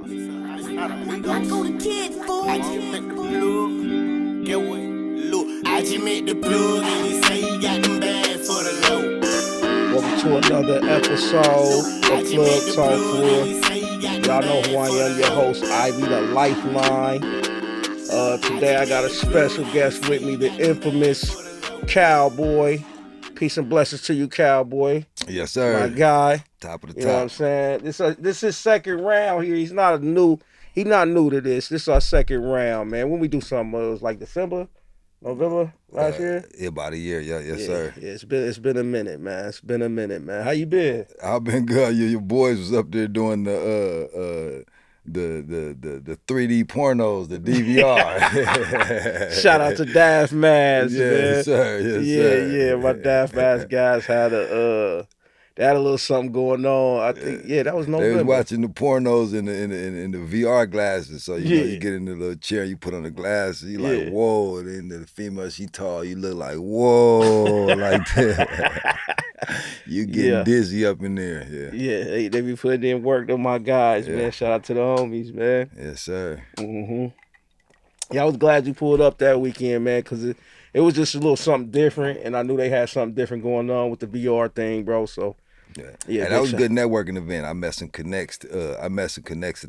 I go to kid, fool. I just met the plug. Get what? Look, I just met the plug and he say he got them bags for the low. Welcome to another episode of Plug Talk for Real. Y'all know who I am, your host, Ivy the Lifeline. Today I got a special guest with me, the infamous Cowboy. Peace and blessings to you, Cowboy. Yes, sir. My guy. Top of the top. You know what I'm saying? This is second round here. He's not new to this. This is our second round, man. When we do something, it was like December, November last year. Yeah, about a year. Yes, sir. Yeah, it's been a minute, man. It's been a minute, man. How you been? I've been good. Your boys was up there doing the 3D pornos, the DVR. Shout out to Daft Mask, man. Yes, sir. Yeah. My Daft Mask guys had a little something going on. I think that was November. They was watching the pornos in the VR glasses. So you get in the little chair, you put on the glasses, you like whoa, and then the female, she tall, you look like whoa, like that. You getting dizzy up in there, Yeah, they be putting in work to my guys, man. Shout out to the homies, man. Yes, sir. Yeah, I was glad you pulled up that weekend, man, because it was just a little something different, and I knew they had something different going on with the VR thing, bro. So yeah, and that was a good networking event. I met some connects. At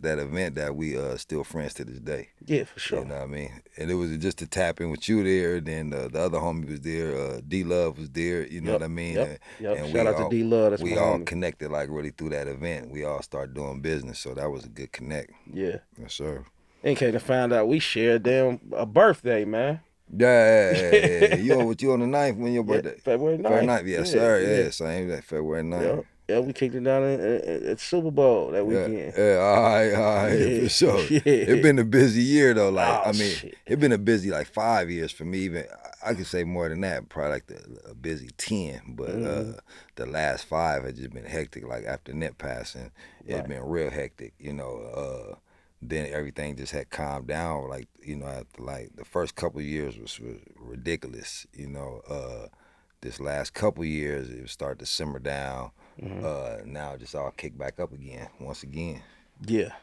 that event that we still friends to this day. Yeah, for sure. You know what I mean? And it was just to tap in with you there. Then the other homie was there. D Love was there. You know what I mean? Yep. And shout out to D Love. We all connected like really through that event. We all started doing business, so that was a good connect. Yeah. Yes, sir. And came to find out we shared a birthday, man. Yeah. You on the 9th when your birthday? February 9th. February 9th, yes, sir. Yeah, same day, February 9th. Yeah, we kicked it down at Super Bowl that weekend. Yeah, all right, for sure. It's been a busy year though. It's been a busy like 5 years for me. Even I could say more than that, probably like a busy 10. But the last 5 had just been hectic. Like after Nip passing, it's been real hectic. Then everything just had calmed down. Like after like the first couple of years was ridiculous. This last couple of years it started to simmer down. Now it just all kicked back up again, once again. Yeah.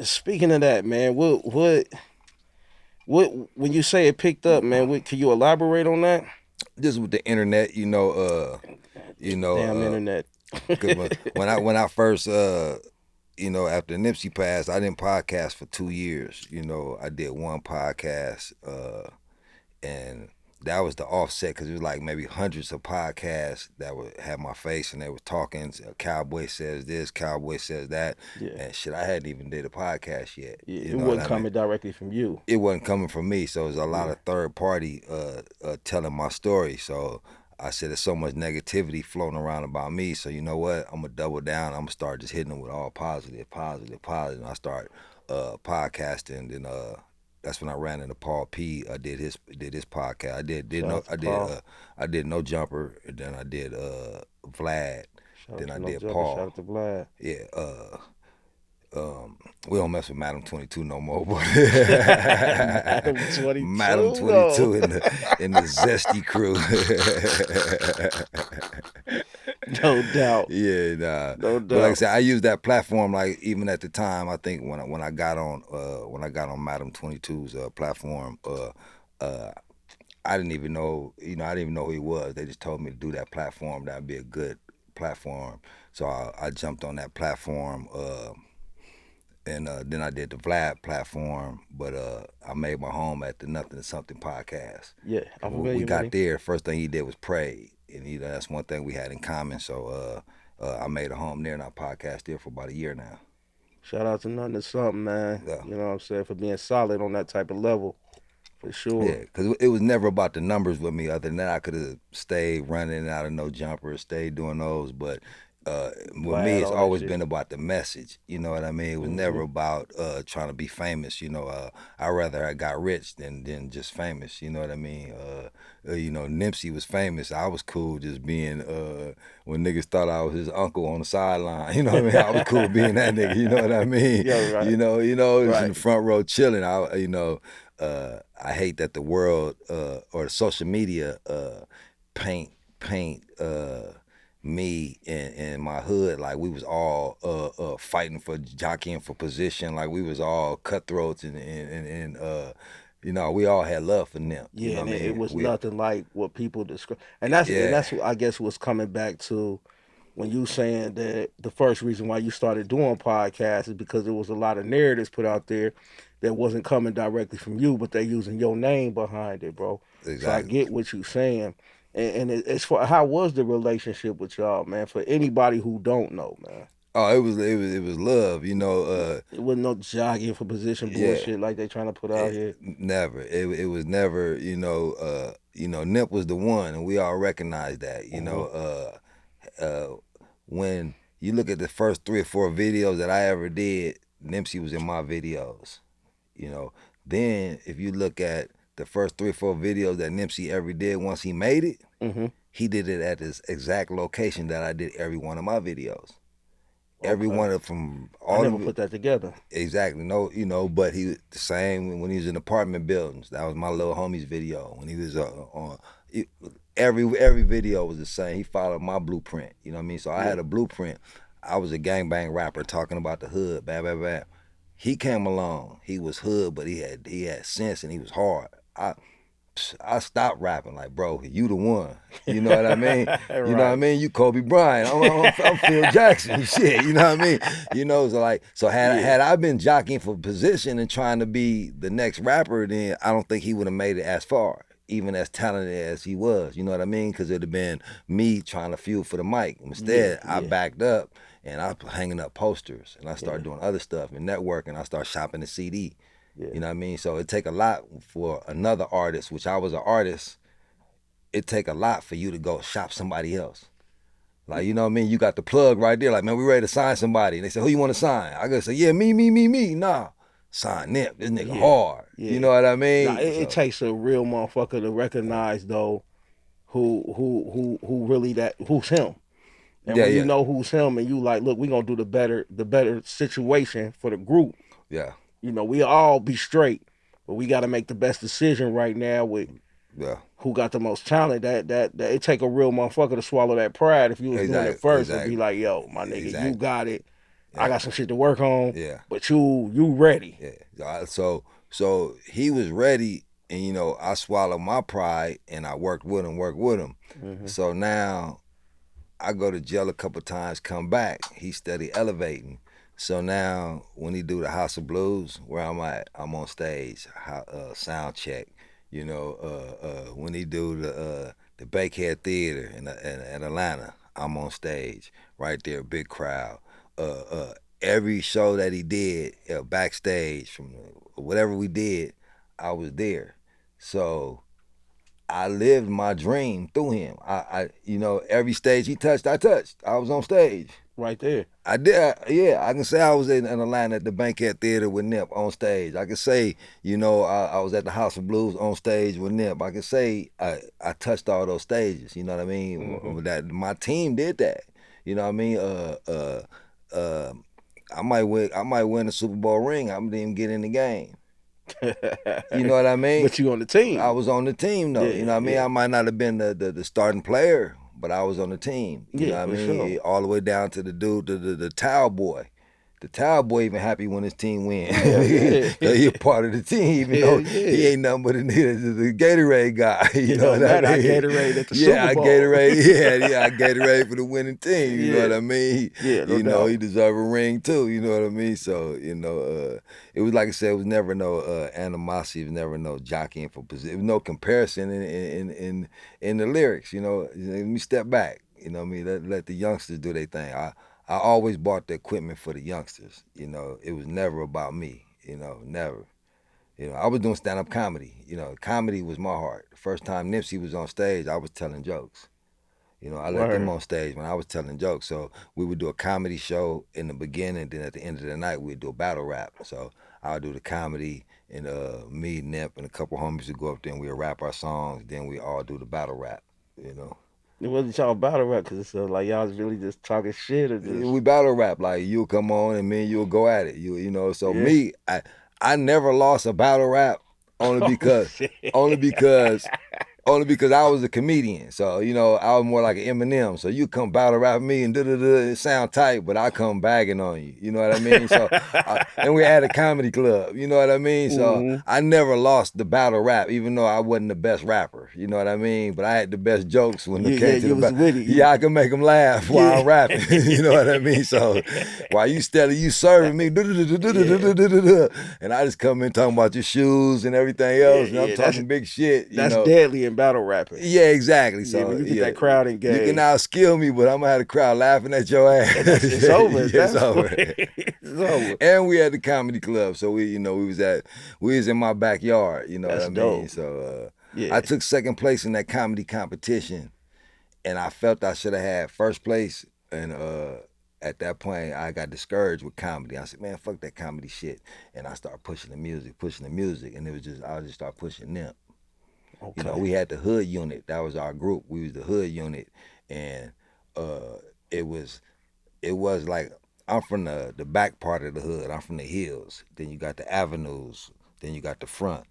Speaking of that, man, what when you say it picked up, man, can you elaborate on that? Just with the internet, damn internet. Cause when I first after Nipsey passed, I didn't podcast for 2 years. I did one podcast, and that was the offset because it was like maybe hundreds of podcasts that would have my face and they were talking. Cowboy says this, Cowboy says that, and shit, I hadn't even did a podcast yet. It wasn't coming directly from you. It wasn't coming from me, so it was a lot of third party telling my story. So I said there's so much negativity floating around about me, so you know what? I'm gonna double down. I'm gonna start just hitting them with all positive. And I start podcasting, and that's when I ran into Paul P. I did his podcast. I did No Jumper, and then I did Vlad. Then I did Paul. Shout out to Vlad. Yeah. We don't mess with Madam 22 no more, but Madam 22 in the Zesty crew. No doubt. Yeah, nah. No doubt. But like I said, I used that platform like even at the time. I think when I got on Madam 22's platform, I didn't even know who he was. They just told me to do that platform. That'd be a good platform. So I jumped on that platform. And then I did the Vlad platform, but I made my home at the Nothing to Something podcast. Yeah, we got there. First thing he did was pray, and that's one thing we had in common. So I made a home there, and I podcast there for about a year now. Shout out to Nothing to Something, man. Yeah. You know what I'm saying, for being solid on that type of level, for sure. Yeah, because it was never about the numbers with me. Other than that, I could have stayed running out of No Jumper, stayed doing those, but. With me, it's always been about the message. You know what I mean? It was never about trying to be famous. I'd rather I got rich than just famous. You know what I mean? Nipsey was famous. I was cool just being when niggas thought I was his uncle on the sideline. You know what I mean? I was cool being that nigga. You know what I mean? Yeah, right. It was in the front row chilling. I hate that the world or the social media paint me and my hood, like we was all fighting for jockeying for position, like we was all cutthroats and you know, we all had love for Nip. Yeah, You know and what I it mean? was nothing like what people describe, and that's what I guess what's coming back to when you saying that the first reason why you started doing podcasts is because there was a lot of narratives put out there that wasn't coming directly from you, but they using your name behind it, bro. So I Exactly. get what you saying, and as for how was the relationship with y'all, man? For anybody who don't know, man. Oh, it was love, you know. It wasn't no jogging for position Yeah, bullshit like they trying to put out here. never. It was never, you know, Nip was the one, and we all recognized that. You know, when you look at the first 3 or 4 videos that I ever did, Nipsey was in my videos. You know, then if you look at the first 3 or 4 videos that Nipsey ever did once he made it, he did it at this exact location that I did every one of my videos. Every one of from all. I never put that together. Exactly. No, you know, but he was the same when he was in apartment buildings. That was my little homie's video when he was on. Every video was the same. He followed my blueprint. You know what I mean? So I had a blueprint. I was a gangbang rapper talking about the hood. Bam, bam, bam. He came along. He was hood, but he had sense and he was hard. I stopped rapping like, bro, you the one. You know what I mean? Right. You know what I mean? You Kobe Bryant. I'm Phil Jackson. Shit. You know what I mean? You know, so had I been jockeying for position and trying to be the next rapper, then I don't think he would have made it as far, even as talented as he was. You know what I mean? Because it'd have been me trying to fuel for the mic. Instead, I backed up and I was hanging up posters and I started doing other stuff and networking. I started shopping the CD. Yeah. You know what I mean? So it take a lot for another artist, which I was an artist. It take a lot for you to go shop somebody else. Like, you know what I mean? You got the plug right there. Like, man, we ready to sign somebody. And they say, who you want to sign? I gotta say, yeah, me. Nah, sign Nip. This nigga hard. Yeah. You know what I mean? Nah, it takes a real motherfucker to recognize though who really who's him. And when you know who's him and you like, look, we gonna do the better situation for the group. Yeah. You know, we all be straight, but we got to make the best decision right now with who got the most talent. That it take a real motherfucker to swallow that pride if you was doing it first and be like, yo, my nigga, you got it. Yeah. I got some shit to work on. Yeah. But you ready. Yeah. So he was ready, and you know, I swallowed my pride and I worked with him. Mm-hmm. So now I go to jail a couple times, come back. He steady elevating. So now, when he do the House of Blues, where I'm at, I'm on stage, sound check. You know, when he do the Bankhead Theater in Atlanta, I'm on stage, right there, big crowd. Every show that he did, backstage, from whatever we did, I was there. So I lived my dream through him. I you know, every stage he touched, I touched. I was on stage. Right there. I did, yeah. I can say I was in Atlanta at the Bankhead Theater with Nip on stage. I can say, you know, I was at the House of Blues on stage with Nip. I can say I touched all those stages. You know what I mean? Mm-hmm. That my team did that. You know what I mean? I might win a Super Bowl ring. I didn't even get in the game. You know what I mean? But you on the team. I was on the team though. You know what I mean? I might not have been the starting player, but I was on the team. You know what I mean? Sure. All the way down to the dude, the towel boy. The towel boy even happy when his team win. He a part of the team, even though he ain't nothing but the Gatorade guy. You know what I mean? I Gatorade at the Super Bowl. I Gatorade for the winning team. You know what I mean? You know, he deserve a ring too. You know what I mean? So, you know, it was like I said, it was never no animosity. It was never no jockeying for position. It was no comparison in the lyrics. You know, let me step back. You know what I mean? Let the youngsters do their thing. I always bought the equipment for the youngsters. You know, it was never about me. You know, never. You know, I was doing stand-up comedy. You know, comedy was my heart. The first time Nipsey was on stage, I was telling jokes. You know, I let them on stage when I was telling jokes. So we would do a comedy show in the beginning, then at the end of the night, we'd do a battle rap. So I would do the comedy, and me, Nip, and a couple homies would go up there and we'd rap our songs. Then we all do the battle rap, you know. It wasn't y'all battle rap because it's like y'all was really just talking shit or just... We battle rap, like you'll come on and me and you'll go at it. You know, so me, I never lost a battle rap only because Only because I was a comedian, so you know I was more like an Eminem. So you come battle rap me and it sound tight, but I come bagging on you. You know what I mean? So and we had a comedy club. You know what I mean? So I never lost the battle rap, even though I wasn't the best rapper. You know what I mean? But I had the best jokes when it came to the battle. Yeah, I can make them laugh while I'm rapping. You know what I mean? So while you steady, you serving me, and I just come in talking about your shoes and everything else, and I'm talking big shit. That's deadly in battle rapping. Yeah, exactly. So when you get that crowd engaged, you can outskill me, but I'm gonna have the crowd laughing at your ass. It's over. It's over. It's over. And we had the comedy club, so we was in my backyard. You know what I mean? Dope. So I took second place in that comedy competition, and I felt I should have had first place. And at that point, I got discouraged with comedy. I said, man, fuck that comedy shit. And I started pushing the music. And it was just, I just started pushing them. Okay. You know, we had the hood unit. That was our group. We was the hood unit. And it was like, I'm from the back part of the hood. I'm from the hills. Then you got the avenues. Then you got the front.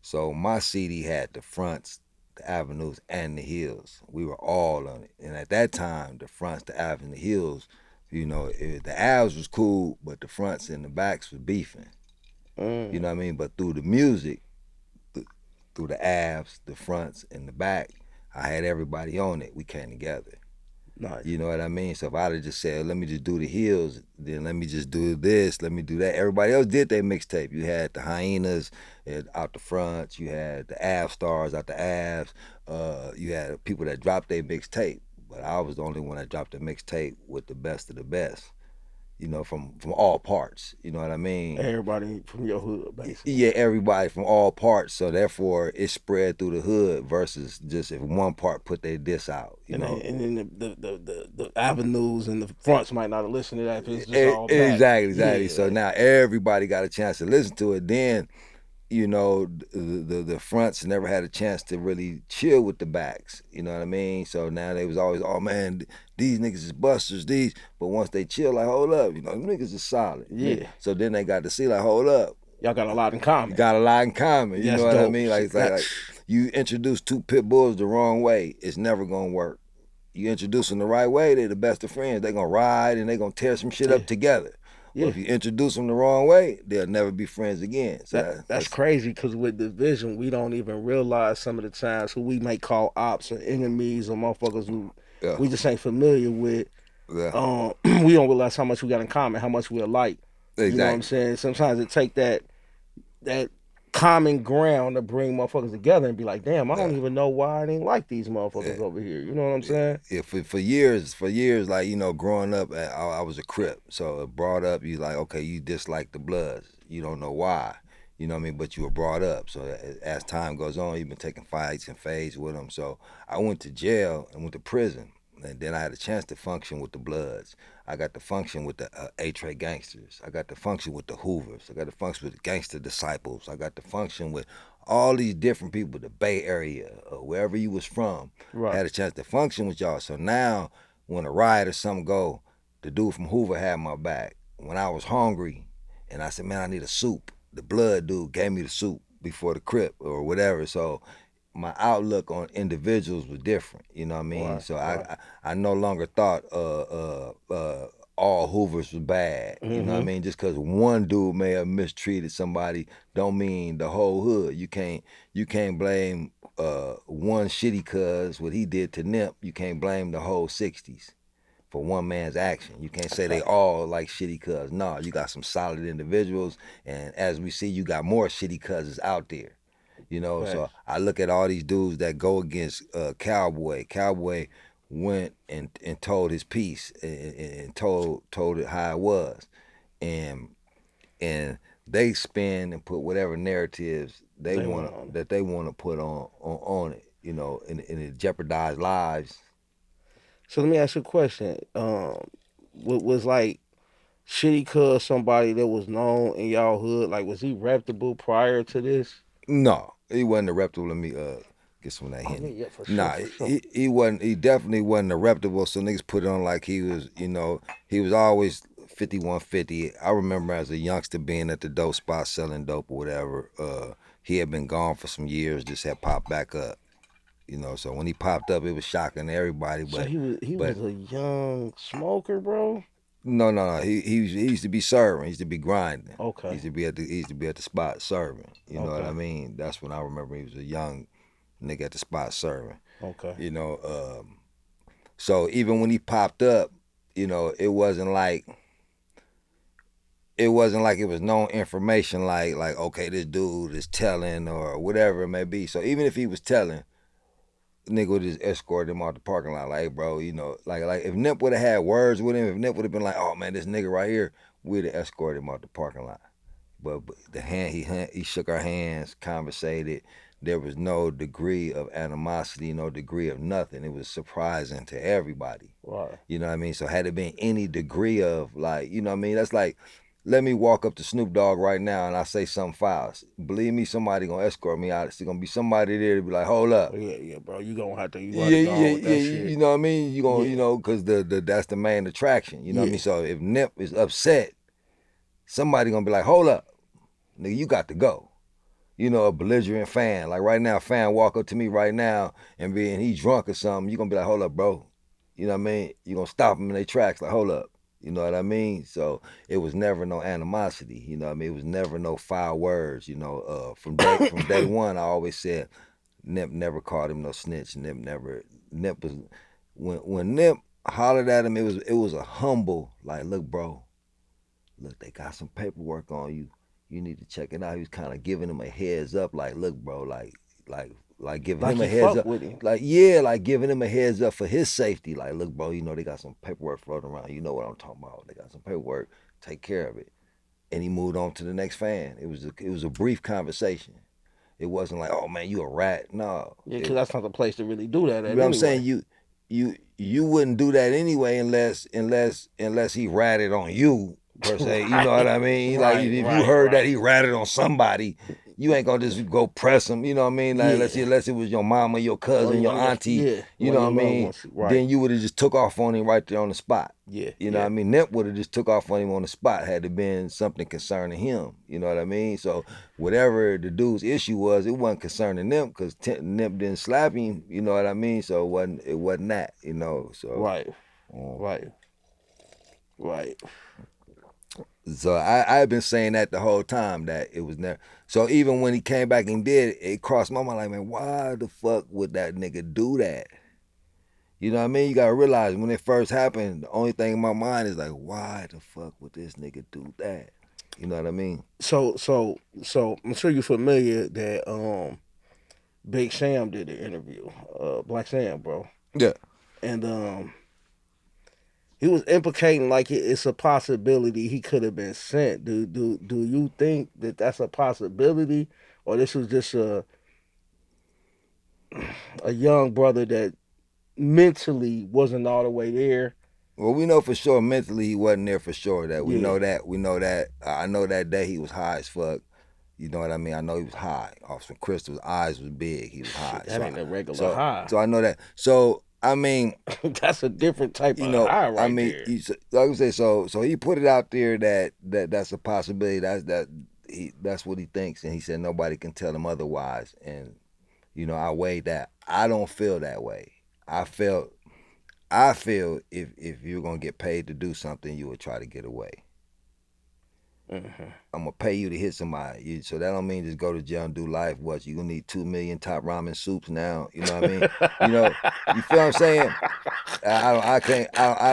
So my CD had the fronts, the avenues, and the hills. We were all on it. And at that time, the fronts, the avenues, the hills, you know, the Avs was cool, but the fronts and the backs was beefing. You know what I mean? But through the music, through the Avs, the fronts, and the back, I had everybody on it. We came together. Nice. You know what I mean? So if I'd have just said, let me just do the hills, then let me just do this, let me do that. Everybody else did their mixtape. You had the Hyenas out the fronts. You had the Av Stars out the Avs. You had people that dropped their mixtape. But I was the only one that dropped a mixtape with the best of the best, you know, from all parts. You know what I mean? Everybody from your hood, basically. Yeah, everybody from all parts. So therefore, it spread through the hood versus just if one part put their diss out. You know, and then the avenues and the fronts might not have listened to that if it's just all back. Exactly. Yeah. So now everybody got a chance to listen to it. Then, you know, the fronts never had a chance to really chill with the backs. You know what I mean? So now they was always, oh man, these niggas is busters, but once they chill, like, hold up, you know, them niggas is solid. Yeah. So then they got to see, like, hold up. Y'all got a lot in common. You got a lot in common. You know what I mean? Like you introduce two pit bulls the wrong way, it's never gonna work. You introduce them the right way, they're the best of friends. They're gonna ride and they're gonna tear some shit up together. Yeah. But if you introduce them the wrong way, they'll never be friends again. So that's crazy, because with division, we don't even realize some of the times who we may call ops or enemies or motherfuckers who we just ain't familiar with. Yeah. We don't realize how much we got in common, how much we alike. Exactly. You know what I'm saying? Sometimes it take that common ground to bring motherfuckers together and be like, damn, I don't even know why I didn't like these motherfuckers over here. You know what I'm saying? Yeah, for years, like, you know, growing up, I was a Crip. So it brought up, you like, okay, you dislike the Bloods. You don't know why. You know what I mean? But you were brought up. So as time goes on, you've been taking fights and fades with them. So I went to jail and went to prison. And then I had a chance to function with the Bloods. I got to function with the A-Tray Gangsters. I got to function with the Hoovers. I got to function with the Gangster Disciples. I got to function with all these different people, the Bay Area, wherever you was from. Right. I had a chance to function with y'all. So now, when a riot or something go, the dude from Hoover had my back. When I was hungry, and I said, man, I need a soup, the Blood dude gave me the soup before the Crip or whatever. So my outlook on individuals was different, you know what I mean? Right, so right. I no longer thought all Hoovers was bad, you know what I mean? Just because one dude may have mistreated somebody don't mean the whole hood. You can't blame one shitty cuz what he did to Nip. You can't blame the whole 60s for one man's action. You can't say they all like shitty cuz. No, you got some solid individuals, and as we see, you got more shitty cuzes out there. You know, right. So I look at all these dudes that go against Cowboy. Cowboy went and told his piece and told it how it was, and they spin and put whatever narratives they want to put on it. You know, and it jeopardized lives. So let me ask you a question. Was like shitty cuz somebody that was known in y'all hood? Like, was he reputable prior to this? No, he wasn't a reputable. Let me get some of that Henny. Yeah, for sure, for sure. He wasn't. He definitely wasn't a reputable. So niggas put it on like he was. You know, he was always 5150. I remember as a youngster being at the dope spot selling dope or whatever. He had been gone for some years. Just had popped back up. You know, so when he popped up, it was shocking to everybody. But so he was a young smoker, bro. No. He used to be serving. He used to be grinding. Okay. He used to be at the spot serving. You know what I mean? That's when I remember he was a young nigga at the spot serving. Okay. You know, so even when he popped up, you know, it wasn't like it was known information like okay, this dude is telling or whatever it may be. So even if he was telling, nigga would just escort him out the parking lot. Like, hey, bro, you know, like if Nip would have had words with him, if Nip would have been like, oh man, this nigga right here, we'd have escorted him out the parking lot. But he shook our hands, conversated. There was no degree of animosity, no degree of nothing. It was surprising to everybody. Right. You know what I mean? So had it been any degree of like, you know what I mean? That's like, let me walk up to Snoop Dogg right now and I say something foul. Believe me, somebody gonna escort me out. It's gonna be somebody there to be like, hold up. Yeah, bro. You gonna have to. You You know what I mean? You gonna, you know, because that's the main attraction. You know what I mean? So if Nip is upset, somebody gonna be like, hold up, nigga, you got to go. You know, a belligerent fan. Like right now, a fan walk up to me right now and he drunk or something, you gonna be like, hold up, bro. You know what I mean? You gonna stop them in their tracks, like, hold up. You know what I mean? So it was never no animosity. You know what I mean? It was never no foul words. You know, from day one, I always said, Nip never called him no snitch. Nip was when Nip hollered at him, it was a humble, like, look, bro, look, they got some paperwork on you. You need to check it out. He was kind of giving him a heads up, like, look, bro, like giving him a heads up. Like giving him a heads up for his safety. Like, look, bro, you know they got some paperwork floating around. You know what I'm talking about. They got some paperwork. Take care of it. And he moved on to the next fan. It was a brief conversation. It wasn't like, oh man, you a rat. No. Yeah, because that's not the place to really do that at. You know what I'm saying? You wouldn't do that anyway unless he ratted on you per se. You know what I mean? Like if you heard that he ratted on somebody, you ain't gonna just go press him. You know what I mean? Like unless it was your mama, your cousin, your auntie. You know what I mean? Then you would have just took off on him right there on the spot. Yeah. You know what I mean? Nip would have just took off on him on the spot had it been something concerning him. You know what I mean? So whatever the dude's issue was, it wasn't concerning Nip because Nip didn't slap him. You know what I mean? So it wasn't that. You know? So right. So I've been saying that the whole time that it was never. So even when he came back and did it, it crossed my mind like, man, why the fuck would that nigga do that? You know what I mean? You gotta realize when it first happened, the only thing in my mind is like, why the fuck would this nigga do that? You know what I mean? So I'm sure you're familiar that Big Sam did the interview, Black Sam, bro. Yeah. And he was implicating like it's a possibility he could have been sent. Do you think that that's a possibility, or this was just a young brother that mentally wasn't all the way there? Well, we know for sure mentally he wasn't there for sure. That we know that. I know that day he was high as fuck. You know what I mean? I know he was high off some crystals. Eyes was big. He was high. That ain't a regular high. So I know that. So I mean, that's a different type of high, right? I mean, there. Like I say, so he put it out there that's a possibility. That's what he thinks, and he said nobody can tell him otherwise. And you know, I weighed that. I don't feel that way. I feel if you're gonna get paid to do something, you would try to get away. Mm-hmm. I'm gonna pay you to hit somebody, so that don't mean just go to jail and do life. What, you gonna need 2 million top ramen soups now? You know what I mean? You know, you feel what I'm saying? I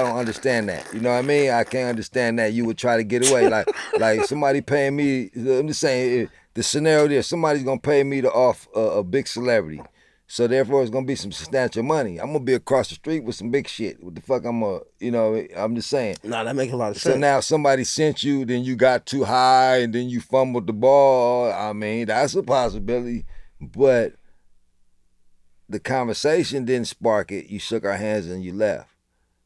don't understand that. You know what I mean? I can't understand that you would try to get away. Like somebody paying me. I'm just saying the scenario there. Somebody's gonna pay me to off a big celebrity. So therefore, it's gonna be some substantial money. I'm gonna be across the street with some big shit. What the fuck? I'm just saying. Nah, that makes a lot of sense. So now somebody sent you, then you got too high, and then you fumbled the ball. I mean, that's a possibility. But the conversation didn't spark it. You shook our hands and you left.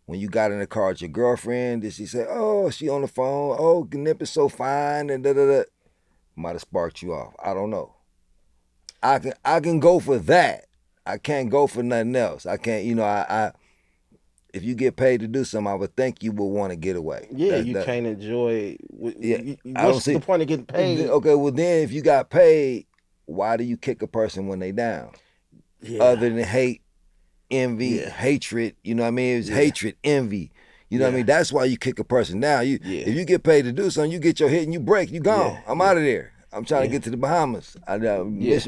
When you got in the car with your girlfriend, did she say, "Oh, she on the phone? Oh, Nip is so fine," and da da da? Might have sparked you off. I don't know. I can go for that. I can't go for nothing else. I can't, I if you get paid to do something, I would think you would want to get away. Yeah, you can't enjoy. What's the point of getting paid? Okay, well then if you got paid, why do you kick a person when they down? other than hate, envy, hatred. You know what I mean? It was hatred, envy. You know what I mean? That's why you kick a person down. If you get paid to do something, you get your hit and you break, you gone. I'm out of there. I'm trying to get to the Bahamas.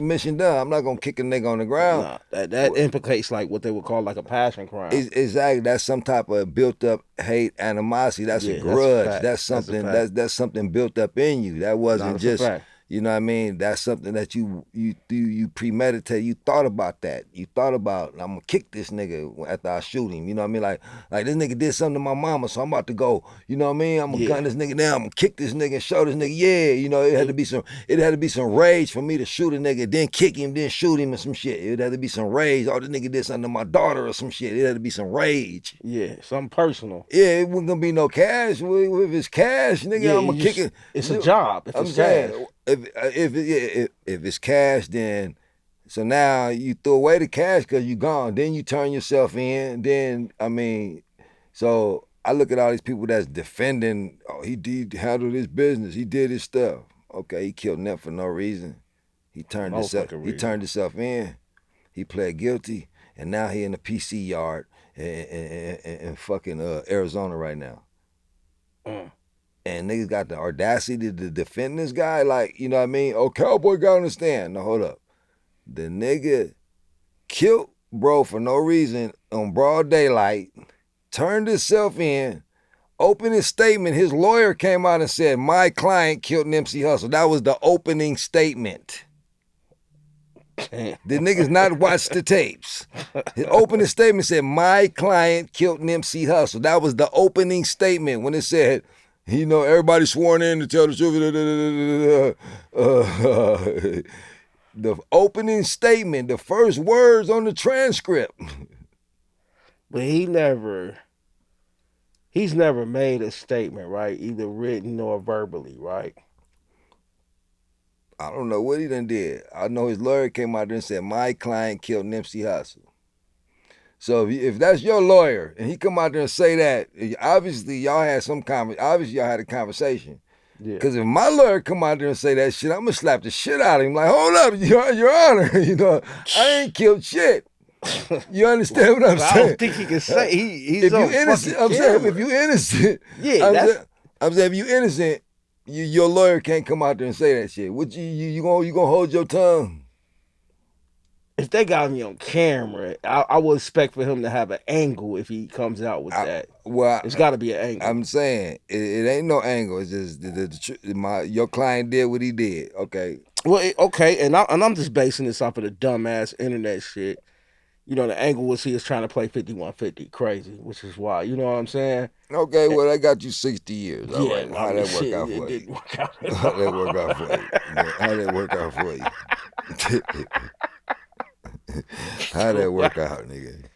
Mission done. I'm not gonna kick a nigga on the ground. Nah, that implicates like what they would call like a passion crime. Exactly. That's some type of built up hate, animosity. That's a grudge. That's something. That's something built up in you. That wasn't just. You know what I mean? That's something that you premeditate. You thought about that. You thought about, I'm gonna kick this nigga after I shoot him. You know what I mean? Like this nigga did something to my mama, so I'm about to go. You know what I mean? I'm gonna gun this nigga down. I'm gonna kick this nigga and show this nigga. Yeah, you know, it had to be some rage for me to shoot a nigga, then kick him, then shoot him and some shit. It had to be some rage. Oh, this nigga did something to my daughter or some shit. It had to be some rage. Yeah, something personal. Yeah, it wasn't gonna be no cash. If it's cash, nigga, I'm gonna kick it. It's a job. If I'm it's saying. cash. If it's cash, then so now you throw away the cash because you gone. Then you turn yourself in. Then I mean, so I look at all these people that's defending. Oh, he handled his business. He did his stuff. Okay, he killed Nip for no reason. He turned himself in. He pled guilty, and now he in the PC yard in fucking Arizona right now. And niggas got the audacity to defend this guy, like, you know what I mean? Oh, Cowboy gotta understand. No, hold up. The nigga killed bro for no reason on broad daylight, turned himself in, opened his statement. His lawyer came out and said, my client killed Nipsey Hussle. That was the opening statement. The niggas not watched the tapes. He opened his statement and said, my client killed Nipsey Hussle. That was the opening statement when it said, you know, everybody sworn in to tell the truth. The opening statement, the first words on the transcript. But he's never made a statement, right? Either written or verbally, right? I don't know what he done did. I know his lawyer came out there and said, my client killed Nipsey Hussle. So if that's your lawyer and he come out there and say that, obviously y'all had a conversation. Yeah. Because if my lawyer come out there and say that shit, I'm gonna slap the shit out of him. Like, hold up, Your Honor, you know, I ain't killed shit. You understand what I'm saying? I don't think he can say he's if you innocent. I'm saying if you innocent, I'm saying if you innocent, your lawyer can't come out there and say that shit. What you gonna hold your tongue? If they got me on camera, I would expect for him to have an angle if he comes out with that. Well, it's got to be an angle. I'm saying it ain't no angle. It's just your client did what he did. Okay. Well, okay, and I'm just basing this off of the dumbass internet shit. You know, the angle was he was trying to play 5150 crazy, which is why. You know what I'm saying? Okay, well, that got you 60 years. All right. How that work out for you? How that work out for you? How that work out for you? How that work out, nigga?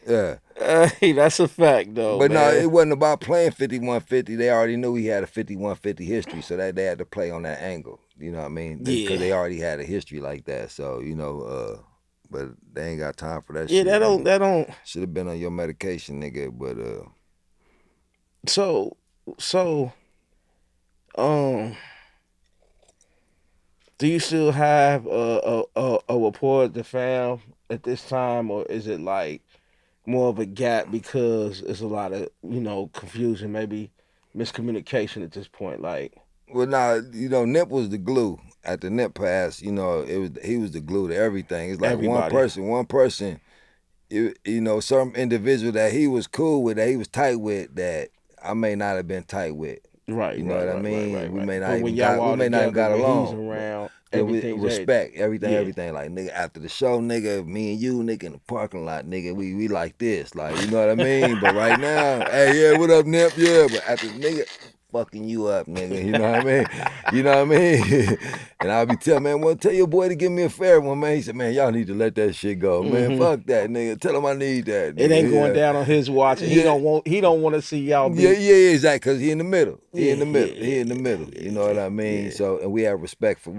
Yeah. Hey, that's a fact, though. But no, it wasn't about playing 5150. They already knew he had a 5150 history, so that they had to play on that angle. You know what I mean? Because they already had a history like that. So, you know, but they ain't got time for that shit. Yeah, that don't. Should have been on your medication, nigga, but So, do you still have a report to fam at this time, or is it like more of a gap because it's a lot of, you know, confusion, maybe miscommunication at this point? Like, well, nah, you know, Nip was the glue. At the Nip pass, you know, he was the glue to everything. It's like everybody. one person, you know, some individual that he was cool with, that he was tight with, that I may not have been tight with. Right, you know what I mean? Right. We may not even got along. He's around. Respect everything. Like, nigga, after the show, nigga, me and you, nigga, in the parking lot, nigga, we like this, like, you know what I mean? But right now, hey, yeah, what up, Nip? Yeah, but after nigga fucking you up, nigga, you know what I mean? You know what I mean? And I'll be telling, man, well, tell your boy to give me a fair one, man. He said, man, y'all need to let that shit go, man. Fuck that, nigga. Tell him I need that. Nigga. It ain't going down on his watch. He don't want to see y'all. Yeah, exactly. Cause he in the middle. He in the middle. You know what I mean? Yeah. So, and we have respect for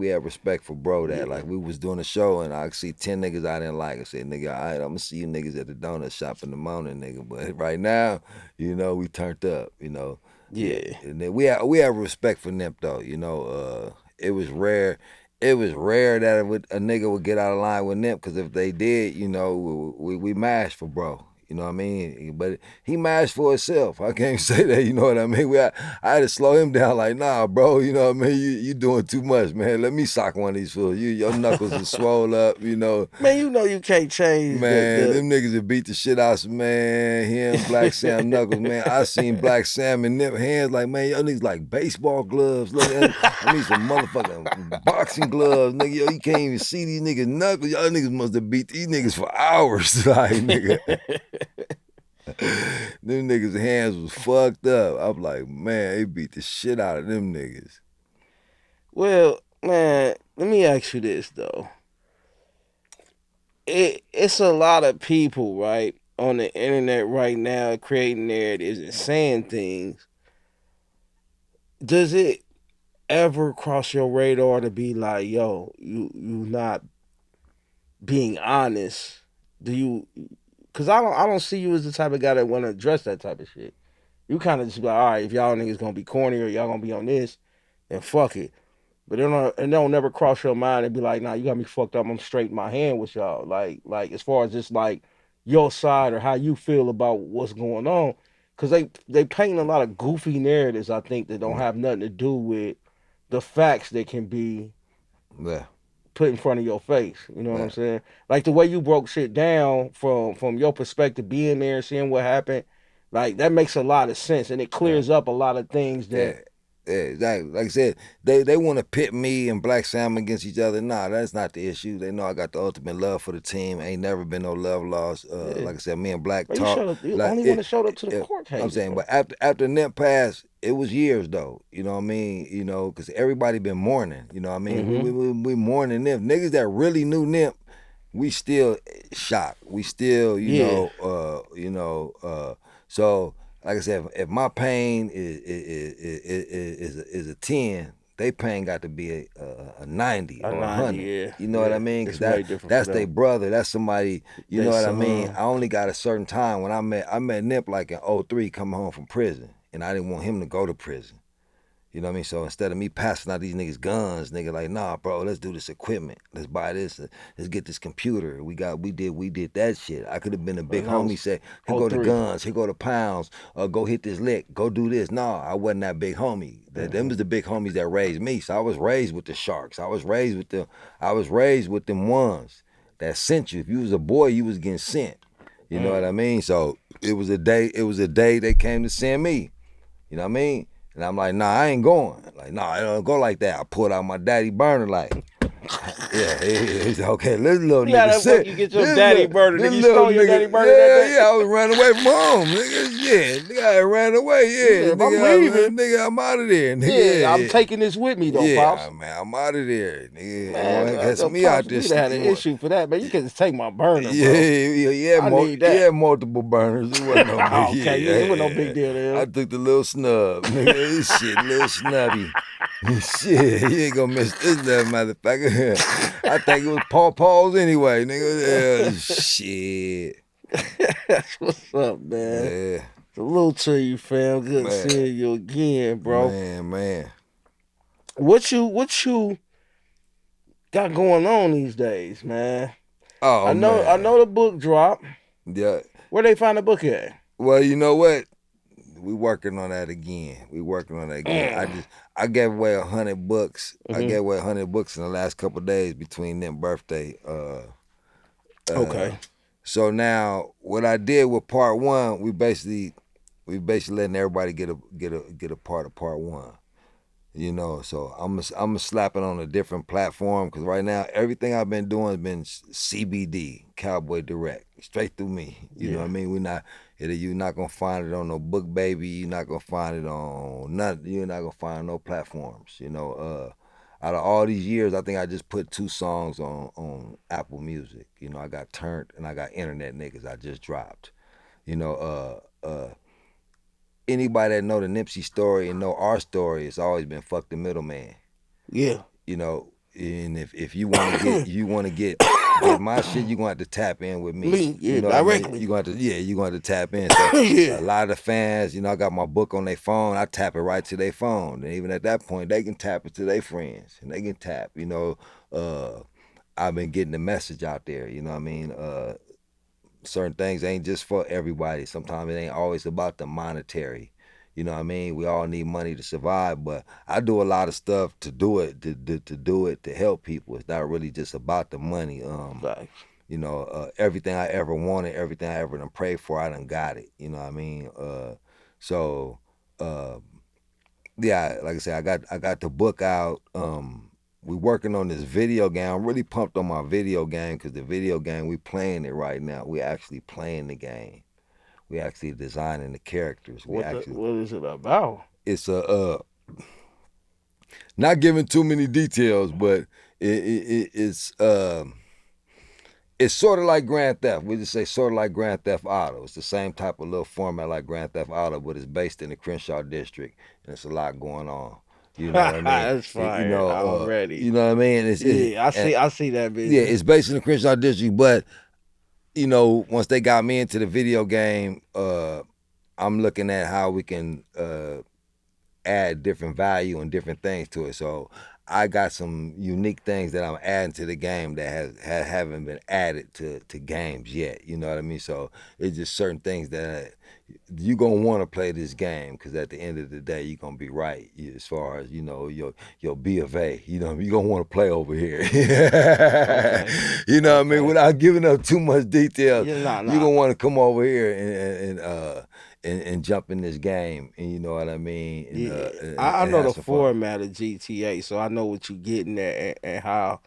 bro. That like we was doing a show and I see 10 niggas I didn't like. I said, nigga, all right, I'm gonna see you niggas at the donut shop in the morning, nigga. But right now, you know, we turned up. You know. Yeah. And then we have respect for Nip though. You know, it was rare. it was rare that a nigga would get out of line with Nip, because if they did, you know, we mashed for bro. You know what I mean? But he mashed for himself. I can't say that, you know what I mean? I had to slow him down like, nah, bro, you know what I mean? You doing too much, man. Let me sock one of these fools. Your knuckles are swole up, you know. Man, you know you can't change Man, them niggas that beat the shit out of man, him, Black Sam Knuckles, man. I seen Black Sam and Nip hands like, man, y'all niggas like baseball gloves. Look, I need some motherfucking boxing gloves, nigga. Yo, you can't even see these niggas knuckles. Y'all niggas must have beat these niggas for hours. Like, nigga. Them niggas' hands was fucked up. I'm like, man, they beat the shit out of them niggas. Well, man, let me ask you this, though. It's a lot of people, right, on the internet right now creating narratives and saying things. Does it ever cross your radar to be like, yo, you not being honest? Do you? Because I don't see you as the type of guy that want to address that type of shit. You kind of just be like, all right, if y'all niggas gonna be corny or y'all gonna be on this, then fuck it. But it don't never cross your mind and be like, nah, you got me fucked up. I'm straight in my hand with y'all. Like as far as just like your side or how you feel about what's going on. Cause they paint a lot of goofy narratives, I think, that don't have nothing to do with the facts that can be put in front of your face. You know what I'm saying? Like the way you broke shit down from your perspective, being there and seeing what happened, like that makes a lot of sense and it clears up a lot of things that exactly. Like I said, they want to pit me and Black Sam against each other. Nah, that's not the issue. They know I got the ultimate love for the team. Ain't never been no love lost. Like I said, me and Black talk. You like, only one that showed up to the court case. I'm saying, but after Nip passed, it was years though. You know what I mean? You know, because everybody been mourning. You know what I mean? We mourning Nip. Niggas that really knew Nip, we still shocked. We still, so. Like I said, if my pain is a 10, they pain got to be a 90 or 100. Yeah. You know what I mean? Because that's their brother. That's somebody, you know what I mean? I only got a certain time. When I met Nip like in 03 coming home from prison, and I didn't want him to go to prison. You know what I mean? So instead of me passing out these niggas guns, nigga like, nah, bro, let's do this equipment. Let's buy this. Let's get this computer. We did that shit. I could have been a big homie, say, here go the guns, here go the pounds, go hit this lick, go do this. Nah, I wasn't that big homie. Them was the big homies that raised me. So I was raised with the sharks. I was raised with them ones that sent you. If you was a boy, you was getting sent. You know what I mean? So it was a day they came to send me. You know what I mean? And I'm like, nah, I ain't going. Like, nah, it don't go like that. I pulled out my daddy burner like, yeah, okay, this little nigga sit. You get your daddy burner. Nigga, you stole your daddy burner that day? Yeah, I was running away from home, nigga. Nigga, I ran away, nigga, I'm out of there. Nigga, yeah, I'm taking this with me, though, Pops. Yeah, man, I'm out of there, nigga. Man, that's me out there. You had an issue for that, man. You can just take my burner, bro. Yeah, multiple burners. It wasn't no big it wasn't no big deal there. I took the little snub, nigga. Shit, little snubby. Shit, you ain't gonna miss this little motherfucker. I think it was Paul's anyway, nigga. Shit. That's what's up, man. Yeah. Salute to you, fam. Good seeing you again, bro. Man. What you got going on these days, man? Oh, I know the book dropped. Yeah. Where they find the book at? Well, you know what? We working on that again. I gave away 100 books. I gave away 100 books in the last couple of days between them birthday. Okay. So now what I did with part one, we basically letting everybody get a part of part one. You know, so I'm slapping on a different platform because right now everything I've been doing has been CBD, Cowboy Direct, straight through me. You know what I mean? You're not gonna find it on no Book Baby. You're not gonna find it on nothing. You're not gonna find no platforms. You know, out of all these years, I think I just put 2 songs on Apple Music. You know, I got Turned and I got Internet Niggas. I just dropped. You know, anybody that know the Nipsey story and know our story, it's always been fuck the middleman. Yeah. You know, and if you want to get with my shit, you gonna have to tap in with me. Yeah, you know directly. What I mean? You gonna have to tap in. So Yeah. a lot of the fans, I got my book on their phone. I tap it right to their phone, and even at that point, they can tap it to their friends, and they can tap. I've been getting the message out there. You know what I mean? Certain things ain't just for everybody. Sometimes it ain't always about the monetary. You know what I mean? We all need money to survive, but I do a lot of stuff to do it, to do it, to help people. It's not really just about the money. Everything I ever wanted, everything I ever done prayed for, I done got it. You know what I mean? So, yeah, like I said, I got the book out. We working on this video game. I'm really pumped on my video game because the video game, we playing it right now. We actually playing the game. We actually designing the characters. What is it about? It's not giving too many details, but it's sort of like Grand Theft. We just say sort of like Grand Theft Auto. It's the same type of little format like Grand Theft Auto, but it's based in the Crenshaw district, and it's a lot going on. You know what I mean? That's fine. Already. You know what I mean? I see that video. Yeah, it's based in the Crenshaw district, but once they got me into the video game, I'm looking at how we can add different value and different things to it. So I got some unique things that I'm adding to the game that haven't been added to games yet. You know what I mean? So it's just certain things that you're going to want to play this game because at the end of the day, you're going to be right as far as, your B of A. You're going to want to play over here. Okay. You know what I mean? Without giving up too much detail, you're going to want to come over here and jump in this game, and you know what I mean? I know the format of GTA, so I know what you're getting at and how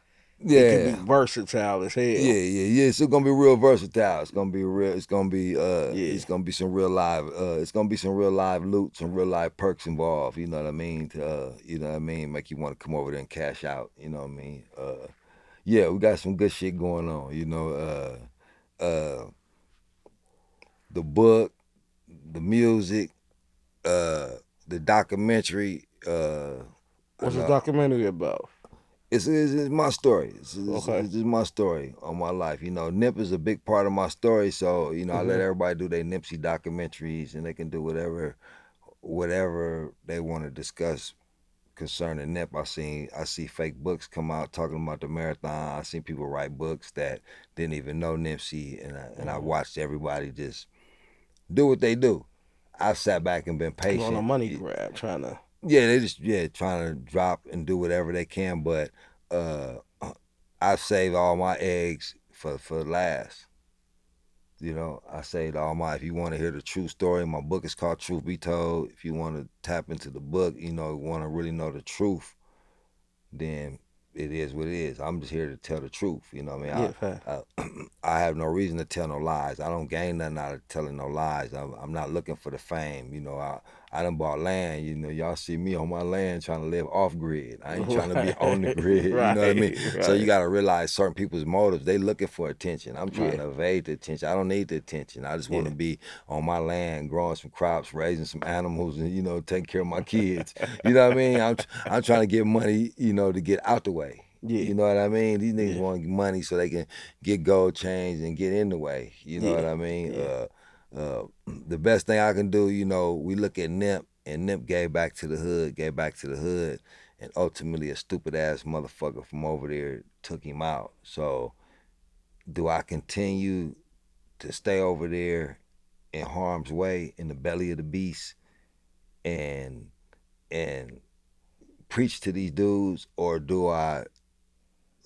it can be versatile as hell. Yeah. It's gonna be real versatile. It's gonna be real. It's gonna be It's gonna be some real live. It's gonna be some real live loot, some real live perks involved. You know what I mean? You know what I mean? Make you want to come over there and cash out. You know what I mean? Yeah, we got some good shit going on. The book, the music, the documentary. What's the documentary about? It's my story. It's just my story on my life. Nip is a big part of my story, so I let everybody do their Nipsey documentaries, and they can do whatever they want to discuss concerning Nip. I see fake books come out talking about the marathon. I seen people write books that didn't even know Nipsey, and I watched everybody just do what they do. I've sat back and been patient. On a money grab, trying to. Yeah, they just trying to drop and do whatever they can, but I saved all my eggs for last. I saved all my. If you want to hear the true story, my book is called Truth Be Told. If you want to tap into the book, want to really know the truth, then it is what it is. I'm just here to tell the truth. You know what I mean? I have no reason to tell no lies. I don't gain nothing out of telling no lies. I'm not looking for the fame. I done bought land. Y'all see me on my land trying to live off grid. I ain't trying to be on the grid. Right, you know what I mean? Right. So you got to realize certain people's motives. They looking for attention. I'm trying to evade the attention. I don't need the attention. I just want to be on my land, growing some crops, raising some animals, and taking care of my kids. You know what I mean? I'm trying to get money, to get out the way. Yeah. You know what I mean? These niggas want money so they can get gold chains and get in the way. You know what I mean? Yeah. The best thing I can do, we look at Nip, and Nip gave back to the hood, and ultimately a stupid ass motherfucker from over there took him out. So do I continue to stay over there in harm's way, in the belly of the beast, and preach to these dudes, or do I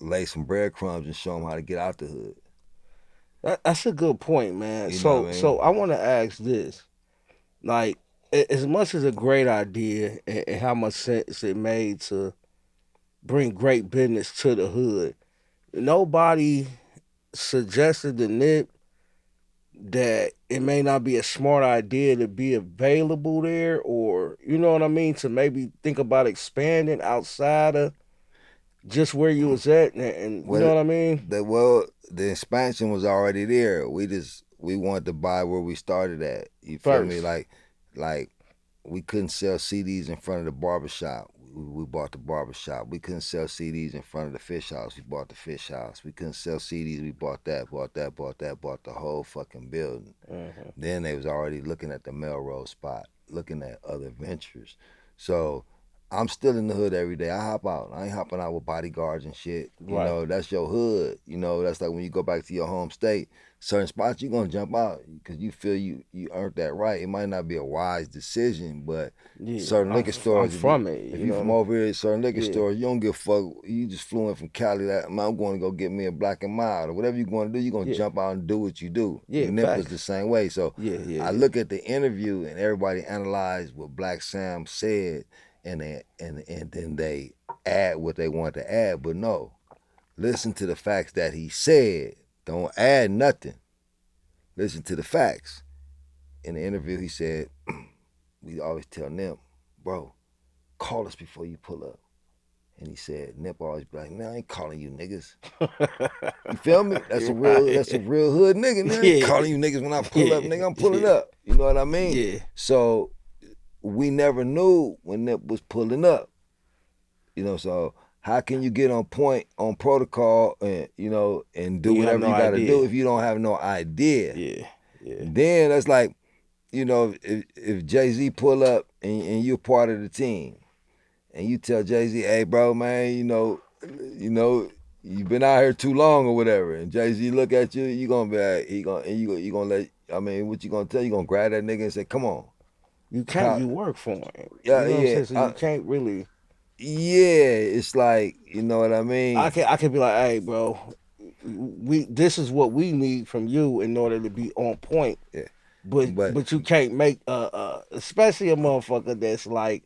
lay some breadcrumbs and show them how to get out the hood? That's a good point, man. So I want to ask this. Like, as much as a great idea and how much sense it made to bring great business to the hood, nobody suggested to Nip that it may not be a smart idea to be available there, or, you know what I mean, to maybe think about expanding outside of just where you was at, and you know what I mean? The expansion was already there. We wanted to buy where we started at. You feel me? Like we couldn't sell CDs in front of the barbershop. we bought the barbershop. We couldn't sell CDs in front of the fish house. We bought the fish house. We couldn't sell CDs. We bought that, bought the whole fucking building. Mm-hmm. Then they was already looking at the Melrose spot, looking at other ventures. So I'm still in the hood every day. I hop out. I ain't hopping out with bodyguards and shit. You know, that's your hood. You know, that's like when you go back to your home state, certain spots you're going to jump out because you feel you earned that right. It might not be a wise decision, but certain liquor stores. I'm from it. If you from over here, certain liquor stores, you don't give a fuck. You just flew in from Cali. I'm going to go get me a Black and Mild or whatever you're going to do. You're going to jump out and do what you do. Yeah, Nip was the same way. So I look at the interview and everybody analyzed what Black Sam said. And then they add what they want to add. But no, listen to the facts that he said. Don't add nothing. Listen to the facts. In the interview, he said, we always tell Nip, bro, call us before you pull up. And he said, Nip always be like, man, I ain't calling you niggas. You feel me? That's a real hood nigga. Man. I ain't calling you niggas when I pull up, nigga. I'm pulling up. You know what I mean? Yeah. So we never knew when Nip was pulling up. You know, so how can you get on point, on protocol, and you know, and do whatever you gotta do if you don't have no idea? Yeah. Then that's like, you know, if Jay-Z pull up and you're part of the team, and you tell Jay-Z, hey bro, man, you know, you've been out here too long or whatever, and Jay-Z look at you, you gonna be like, you gonna let, I mean, what you gonna tell? You gonna grab that nigga and say, come on. You can't. You work for him. Yeah, you know what I'm saying? So you can't really. Yeah, it's like, you know what I mean. I can be like, hey, bro, this is what we need from you in order to be on point. Yeah. But you can't make especially a motherfucker that's like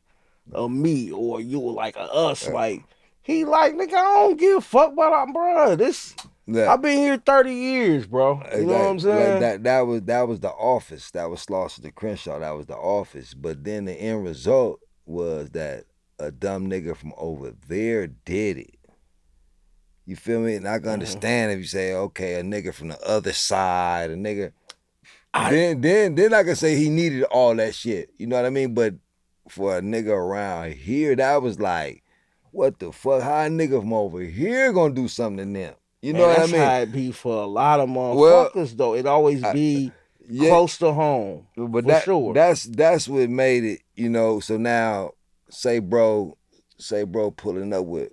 a me or you like a us. Like he like, nigga, I don't give a fuck about bro. This. Yeah. I've been here 30 years, bro. You know what I'm saying? Like that was the office. That was Slauson to Crenshaw. That was the office. But then the end result was that a dumb nigga from over there did it. You feel me? And I can understand if you say, okay, a nigga from the other side, a nigga. Then I can say he needed all that shit. You know what I mean? But for a nigga around here, that was like, what the fuck? How a nigga from over here gonna do something to them? You know what I mean? That's how it be for a lot of motherfuckers, though. It always be close to home, but for sure. That's what made it, you know. So now, say bro pulling up with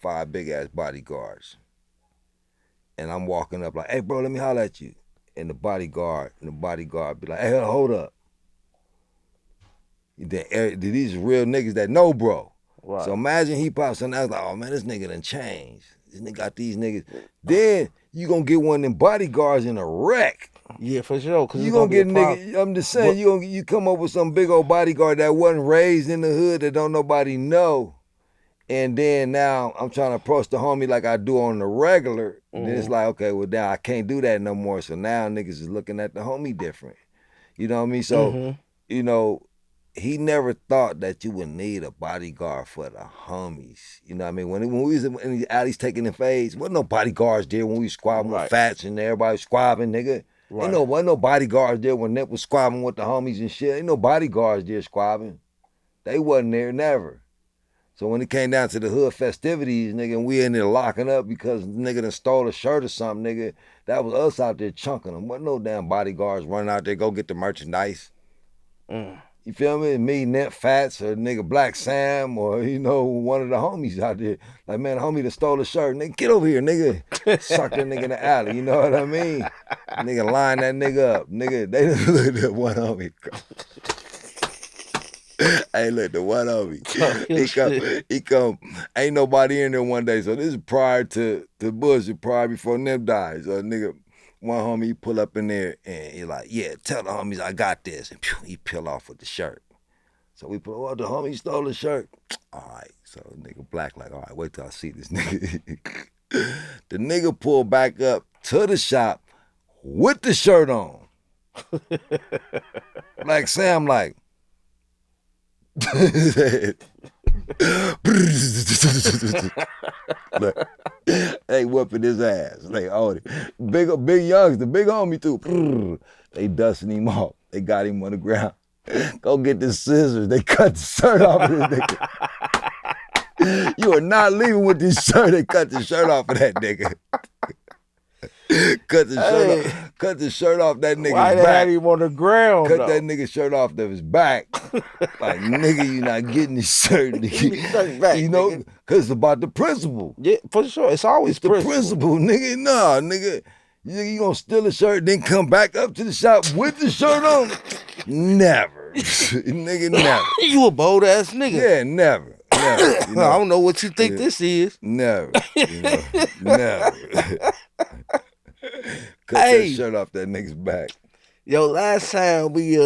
5 big ass bodyguards, and I'm walking up like, hey bro, let me holler at you, and the bodyguard be like, hey, hold up. These real niggas that know bro. Right. So imagine he pops something else like, oh man, this nigga done changed. This nigga got these niggas. Then you gonna get one of them bodyguards in a wreck. Yeah, for sure. You gonna get a nigga. I'm just saying, you come up with some big old bodyguard that wasn't raised in the hood that don't nobody know, and then now I'm trying to approach the homie like I do on the regular. Then it's like, okay, well now I can't do that no more. So now niggas is looking at the homie different. You know what I mean? So you know. He never thought that you would need a bodyguard for the homies. You know what I mean? When we was in the alleys taking the fades, wasn't no bodyguards there when we was squabbing with Fats and everybody was squabbing, nigga. Right. Wasn't no bodyguards there when Nip was squabbing with the homies and shit. Ain't no bodyguards there squabbing. They wasn't there, never. So when it came down to the hood festivities, nigga, and we in there locking up because the nigga done stole a shirt or something, nigga, that was us out there chunking them. Wasn't no damn bodyguards running out there, go get the merchandise. You feel me? Me, Nip, Fats, or nigga Black Sam, or, you know, one of the homies out there. Like, man, homie that stole a shirt. Nigga, get over here, nigga. Suck that nigga in the alley. You know what I mean? Nigga line that nigga up. Nigga, they look at one homie. Hey, look, the one homie. He come. Ain't nobody in there one day. So this is prior to Bush, prior before Nip died. So nigga, one homie, he pull up in there and he like, yeah, tell the homies I got this. And he peel off with the shirt. So we put, oh, the homie stole the shirt. All right. So nigga Black like, all right, wait till I see this nigga. The nigga pulled back up to the shop with the shirt on. Like Sam like. Look, they whooping his ass. Like, oh, big youngster, big homie too. They dusting him off. They got him on the ground. Go get the scissors. They cut the shirt off of this nigga. You are not leaving with this shirt. They cut the shirt off of that nigga. Cut the shirt off that nigga's Why they back. had him on the ground? Cut that nigga shirt off of his back. Like, nigga, you not getting this shirt, nigga. Back, you know, nigga. cause it's about the principle. Yeah, for sure. It's always the principle, nigga. Nah, nigga. You gonna steal a shirt, then come back up to the shop with the shirt on? Never. Nigga, never. You a bold ass nigga. Yeah, never. Never. You know? I don't know what you think this is. Never. You know? Never. Cut that shirt off that nigga's back. Yo, last time we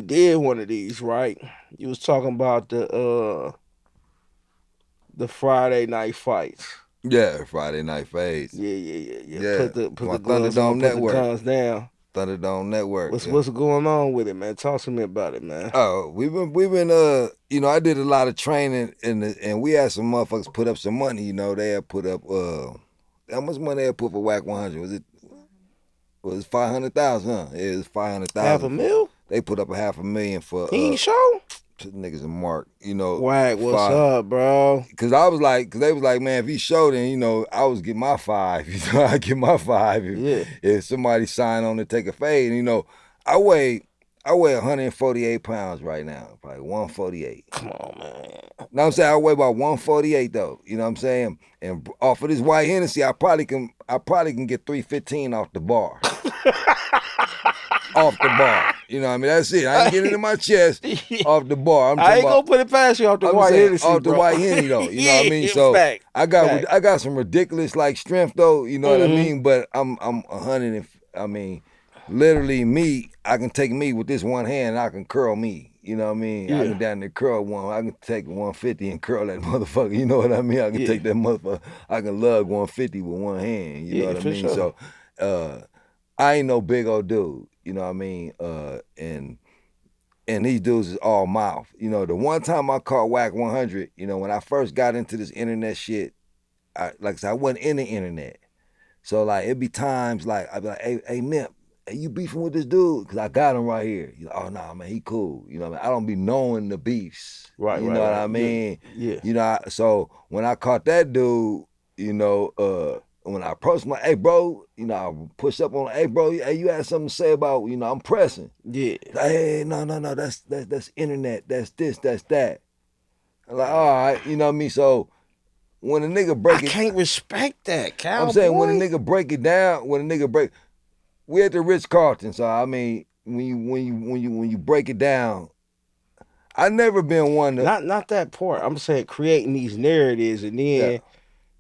did one of these, right? You was talking about the Friday night fights. Yeah, Friday night fades. Yeah. Put the guns Thunderdome on, Network. put the guns down. Thunderdome Network. What's going on with it, man? Talk to me about it, man. Oh, we've been you know, I did a lot of training and we had some motherfuckers put up some money, you know. They had put up how much money they had put for Wack 100? Was it 500,000, huh? It was 500,000. $500,000? They put up $500,000 for He ain't show? Niggas a mark, you know. Wack, what's up, bro? Cause they was like, man, if he showed, then you know, I was get my 5. You know, I get my 5 if somebody signed on to take a fade. And, you know, I weigh 148 pounds right now, probably 148. Come on, man. Know what I'm saying? I weigh about 148 though. You know what I'm saying? And off of this white Hennessy, I probably can get 315 off the bar. Off the bar. You know what I mean? That's it. I ain't getting it in my chest off the bar. I ain't gonna put it past you off the white Hennessy, off bro. the white Henny though. You know what I mean? So I got some ridiculous like strength though, you know what I mean? But I'm 100 and, I mean, literally me, I can take me with this one hand and I can curl me. You know what I mean? I can down there curl one. I can take 150 and curl that motherfucker. You know what I mean? I can take that motherfucker. I can lug 150 with one hand. You know what I mean? Sure. So I ain't no big old dude. You know what I mean? And these dudes is all mouth. You know, the one time I caught Wack 100, you know, when I first got into this internet shit, like I said, I wasn't in the internet. So like it'd be times like I'd be like, hey Nip, hey, you beefing with this dude? Cause I got him right here. He's like, oh nah, man, he cool. You know what I mean? I don't be knowing the beefs. Right. You know what I mean? Yeah. You know, so when I caught that dude, you know, when I approached him, like, hey bro, you know, I push up on, hey bro, hey, you had something to say about, you know, I'm pressing. Yeah. Like, hey, no, that's internet, that's this, that's that. I'm like, all right, you know what I mean? So when a nigga break it, I can't respect that, Cowboy. I'm saying when a nigga break it down, we at the Ritz-Carlton, so I mean, when you break it down, I never been one to not that part. I'm saying creating these narratives, and then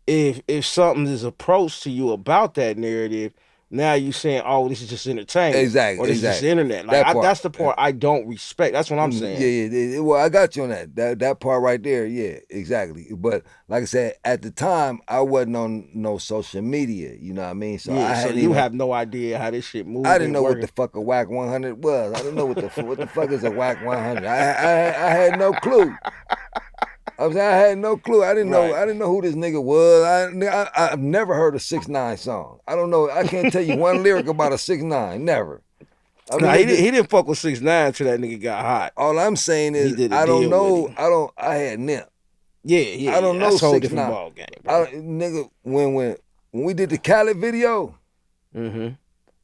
if something is approached to you about that narrative, now you saying, oh, this is just entertainment. Exactly. Or this is just internet. Like that's the part I don't respect. That's what I'm saying. Yeah. Well, I got you on that part right there. Yeah, exactly. But like I said, at the time, I wasn't on no social media. You know what I mean? So you have no idea how this shit moves. I didn't know what the fuck a Wack 100 was. I didn't know what the fuck is a Wack 100. I had no clue. I had no clue. I didn't know who this nigga was. I've never heard a 6ix9ine song. I don't know. I can't tell you one lyric about a 6ix9ine. Never. I mean, he didn't fuck with 6ix9ine till that nigga got hot. All I'm saying is I don't know. I had Nip. Yeah. I don't know that's 6ix9ine. a whole different ball game, bro. Nigga, when we did the Khaled video,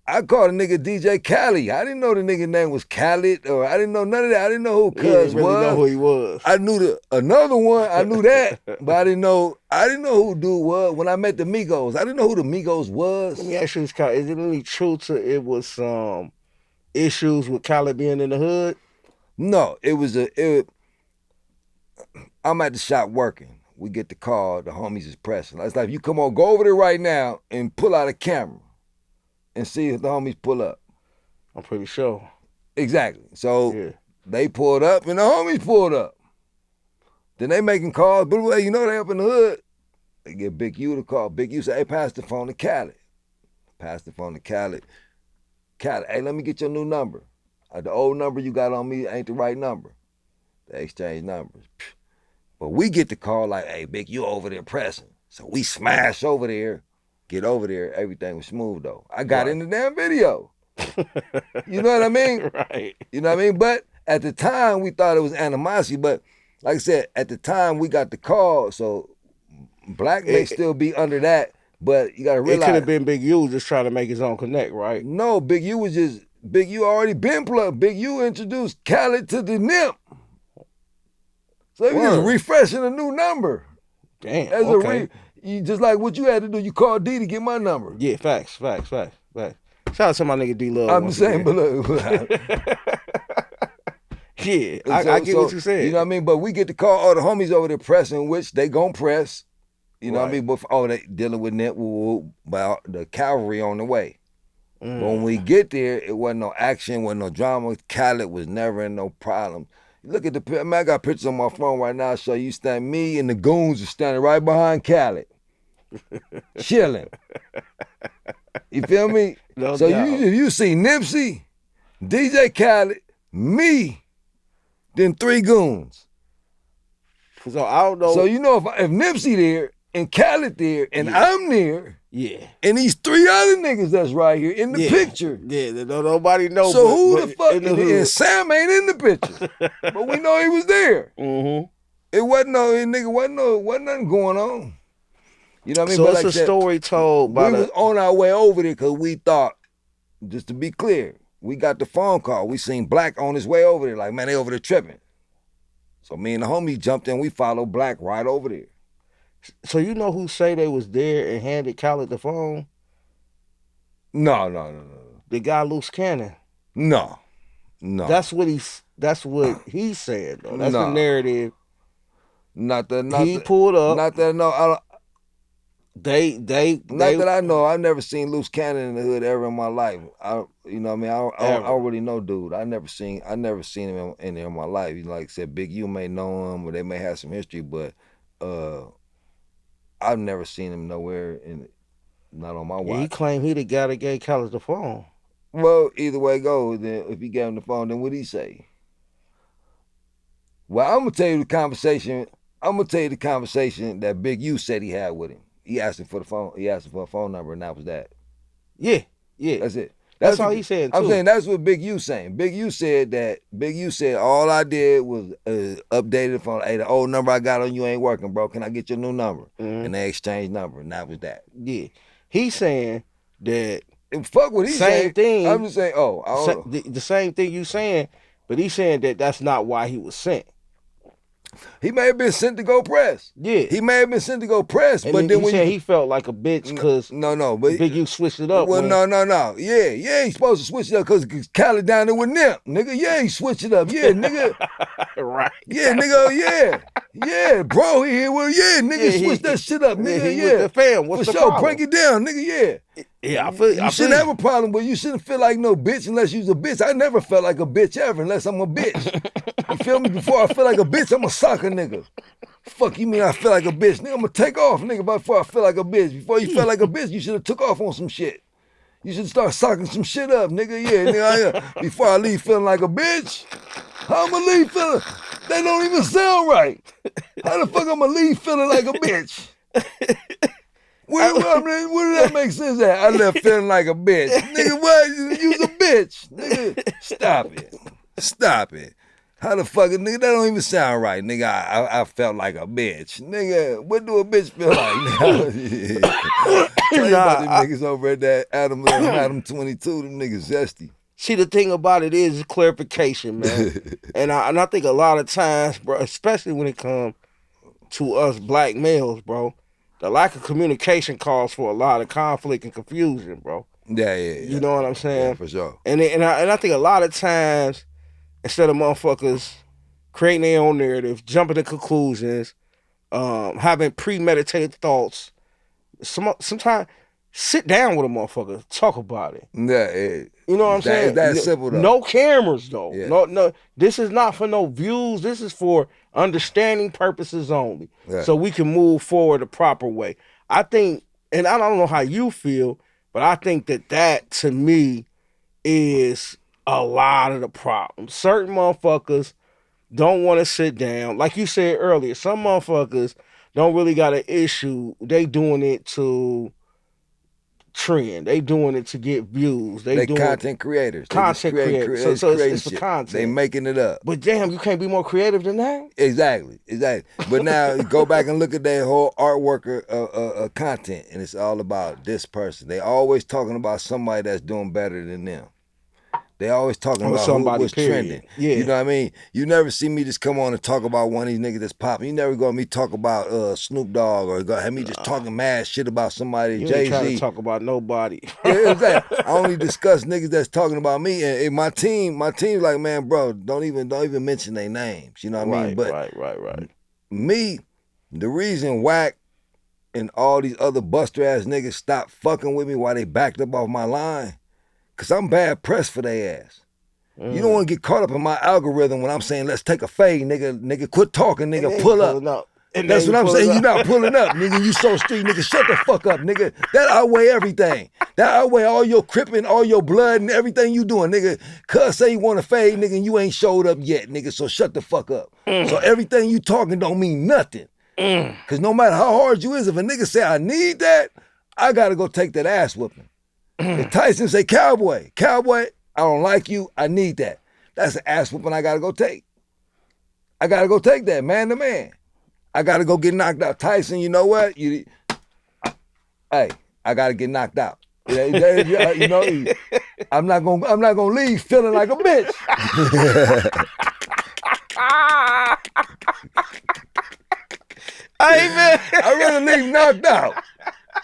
I called a nigga DJ Khaled. I didn't know the nigga name was Khaled, or I didn't know none of that. I didn't know who Cuz really was. Know who he was. I knew another one. I knew that, but I didn't know who dude was. When I met the Migos, I didn't know who the Migos was. Let me ask you this, Kyle. Is it really true to it was some issues with Khaled being in the hood? No, I'm at the shop working. We get the call. The homies is pressing. It's like, you come on, go over there right now and pull out a camera and see if the homies pull up. I'm pretty sure. Exactly. So they pulled up and the homies pulled up. Then they making calls, but you know they up in the hood. They get Big U to call. Big U say, hey, pass the phone to Khaled. Pass the phone to Khaled. Khaled, hey, let me get your new number. The old number you got on me ain't the right number. They exchange numbers. But we get the call like, hey, Big U over there pressing. So we smash over there. Get over there, everything was smooth though. I got in the damn video. You know what I mean? Right. You know what I mean? But at the time, we thought it was animosity, but like I said, at the time we got the call, so Black may still be under that, but you gotta realize it could have been Big U just trying to make his own connect, right? No, Big U already been plugged. Big U introduced Khaled to the Nip. So they was just refreshing a new number. Damn. As just like what you had to do, you called D to get my number. Yeah, facts. Shout out to my nigga D Love. I'm just saying, but look. Yeah, I get what you said. You know what I mean? But we get to call all the homies over there pressing, which they gon' press. You know what I mean? But they dealing with Nip, about the cavalry on the way. But when we get there, it wasn't no action, wasn't no drama. Khaled was never in no problem. Look at I got pictures on my phone right now. So me and the goons are standing right behind Khaled, chilling. You feel me? No so doubt. you see Nipsey, DJ Khaled, me, then 3 goons. So I don't know. So you know if Nipsey there and Khaled there and I'm there. Yeah. And these 3 other niggas that's right here in the picture. Yeah, nobody knows. So who the fuck? And Sam ain't in the picture. But we know he was there. Mm-hmm. It wasn't wasn't nothing going on. You know what I mean? So but it's like a story told by we was on our way over there because we thought, just to be clear, we got the phone call. We seen Black on his way over there. Like, man, they over there tripping. So me and the homie jumped in. We followed Black right over there. So you know who say they was there and handed Khaled the phone? No. The guy Loose Cannon. No. That's what he said though. That's the narrative. He pulled up. Not that no. Not that I know. I've never seen Loose Cannon in the hood ever in my life. You know what I mean? I don't really know dude. I never seen him in there in my life. Like I said, Big U may know him or they may have some history, but I've never seen him nowhere not on my watch. He claimed he the guy that gave Khaled the phone. Well, either way it goes, then if he gave him the phone, then what'd he say? Well, I'm gonna tell you the conversation that Big U said he had with him. He asked him for the phone. He asked him for a phone number, and that was that. Yeah. That's it. That's all he said too. I'm saying that's what Big U saying. Big U said all I did was updated the phone. Hey, the old number I got on you ain't working, bro. Can I get your new number? Mm-hmm. And they exchanged number, and that was that. Yeah. He's saying that. Fuck what he's saying. Same thing. I'm just saying. The same thing you saying, but he's saying that that's not why he was sent. He may have been sent to go press. Yeah. He may have been sent to go press, and but then when he felt like a bitch because but Big U switched it up. Well, no. Yeah, he's supposed to switch it up because Khaled down there with Nip, nigga. Yeah, he switched it up. Yeah, nigga. Right. Yeah, nigga. Yeah, bro. He here. Well, yeah, nigga, switch that shit up, nigga. Yeah. With the fam. What's for the sure. problem? Break it down, nigga. Yeah. Yeah, I feel you shouldn't have a problem, but you shouldn't feel like no bitch unless you's a bitch. I never felt like a bitch ever unless I'm a bitch. You feel me? Before I feel like a bitch, I'm a sucker, nigga. Fuck you mean I feel like a bitch? Nigga, I'm gonna take off, nigga, before I feel like a bitch. Before you feel like a bitch, you should have took off on some shit. You should start socking some shit up, nigga. Yeah, nigga, before I leave feeling like a bitch. How I'ma leave feeling? That don't even sound right. How the fuck I'ma leave feeling like a bitch? Where did that make sense at? I left feeling like a bitch. Nigga, what? You's a bitch. Nigga, stop it. How the fuck, nigga, that don't even sound right. Nigga, I felt like a bitch. Nigga, what do a bitch feel like? Nigga? Tell you about them niggas over at that Adam 22, them niggas zesty. See, the thing about it is clarification, man. and I think a lot of times, bro, especially when it comes to us black males, bro, the lack of communication calls for a lot of conflict and confusion, bro. Yeah. You know what I'm saying? Yeah, for sure. And I think a lot of times, instead of motherfuckers creating their own narrative, jumping to conclusions, having premeditated thoughts, sometimes sit down with a motherfucker, talk about it. Yeah. You know what I'm saying? That's simple though. No cameras though. Yeah. No. This is not for no views. This is for understanding purposes only. Yeah. So we can move forward the proper way. I think, and I don't know how you feel, but I think that to me is a lot of the problem. Certain motherfuckers don't want to sit down. Like you said earlier, some motherfuckers don't really got an issue. They doing it to trend. They doing it to get views. They doing content creators. Content creators. So it's for content. They making it up. But damn, you can't be more creative than that? Exactly. But now go back and look at their whole artwork of content, and it's all about this person. They always talking about somebody that's doing better than them. They always talking about somebody who's trending. Yeah. You know what I mean? You never see me just come on and talk about one of these niggas that's popping. You never go to me talk about Snoop Dogg or go have me just talking mad shit about somebody. You Jay-Z. ain't trying to talk about nobody. Yeah, exactly. I only discuss niggas that's talking about me, and my team like, man, bro, don't even mention their names. You know what I mean? But right. Me, the reason Wack and all these other buster ass niggas stopped fucking with me while they backed up off my line. Cause I'm bad press for their ass. You don't want to get caught up in my algorithm when I'm saying let's take a fade, nigga. Quit talking, nigga. Pull up. And that's what I'm saying. You're not pulling up, nigga. You so street, nigga. Shut the fuck up, nigga. That outweigh everything. That outweigh all your cripping, all your blood, and everything you doing, nigga. Cuz say you want to fade, nigga, and you ain't showed up yet, nigga. So shut the fuck up. So everything you talking don't mean nothing. Cause no matter how hard you is, if a nigga say I need that, I gotta go take that ass whooping. If Tyson say, Cowboy, I don't like you, I need that. That's an ass whooping I gotta go take. I gotta go take that, man to man. I gotta go get knocked out. Tyson, you know what? Hey, I gotta get knocked out. You know, I'm not gonna leave feeling like a bitch. Hey man, I'd rather leave knocked out.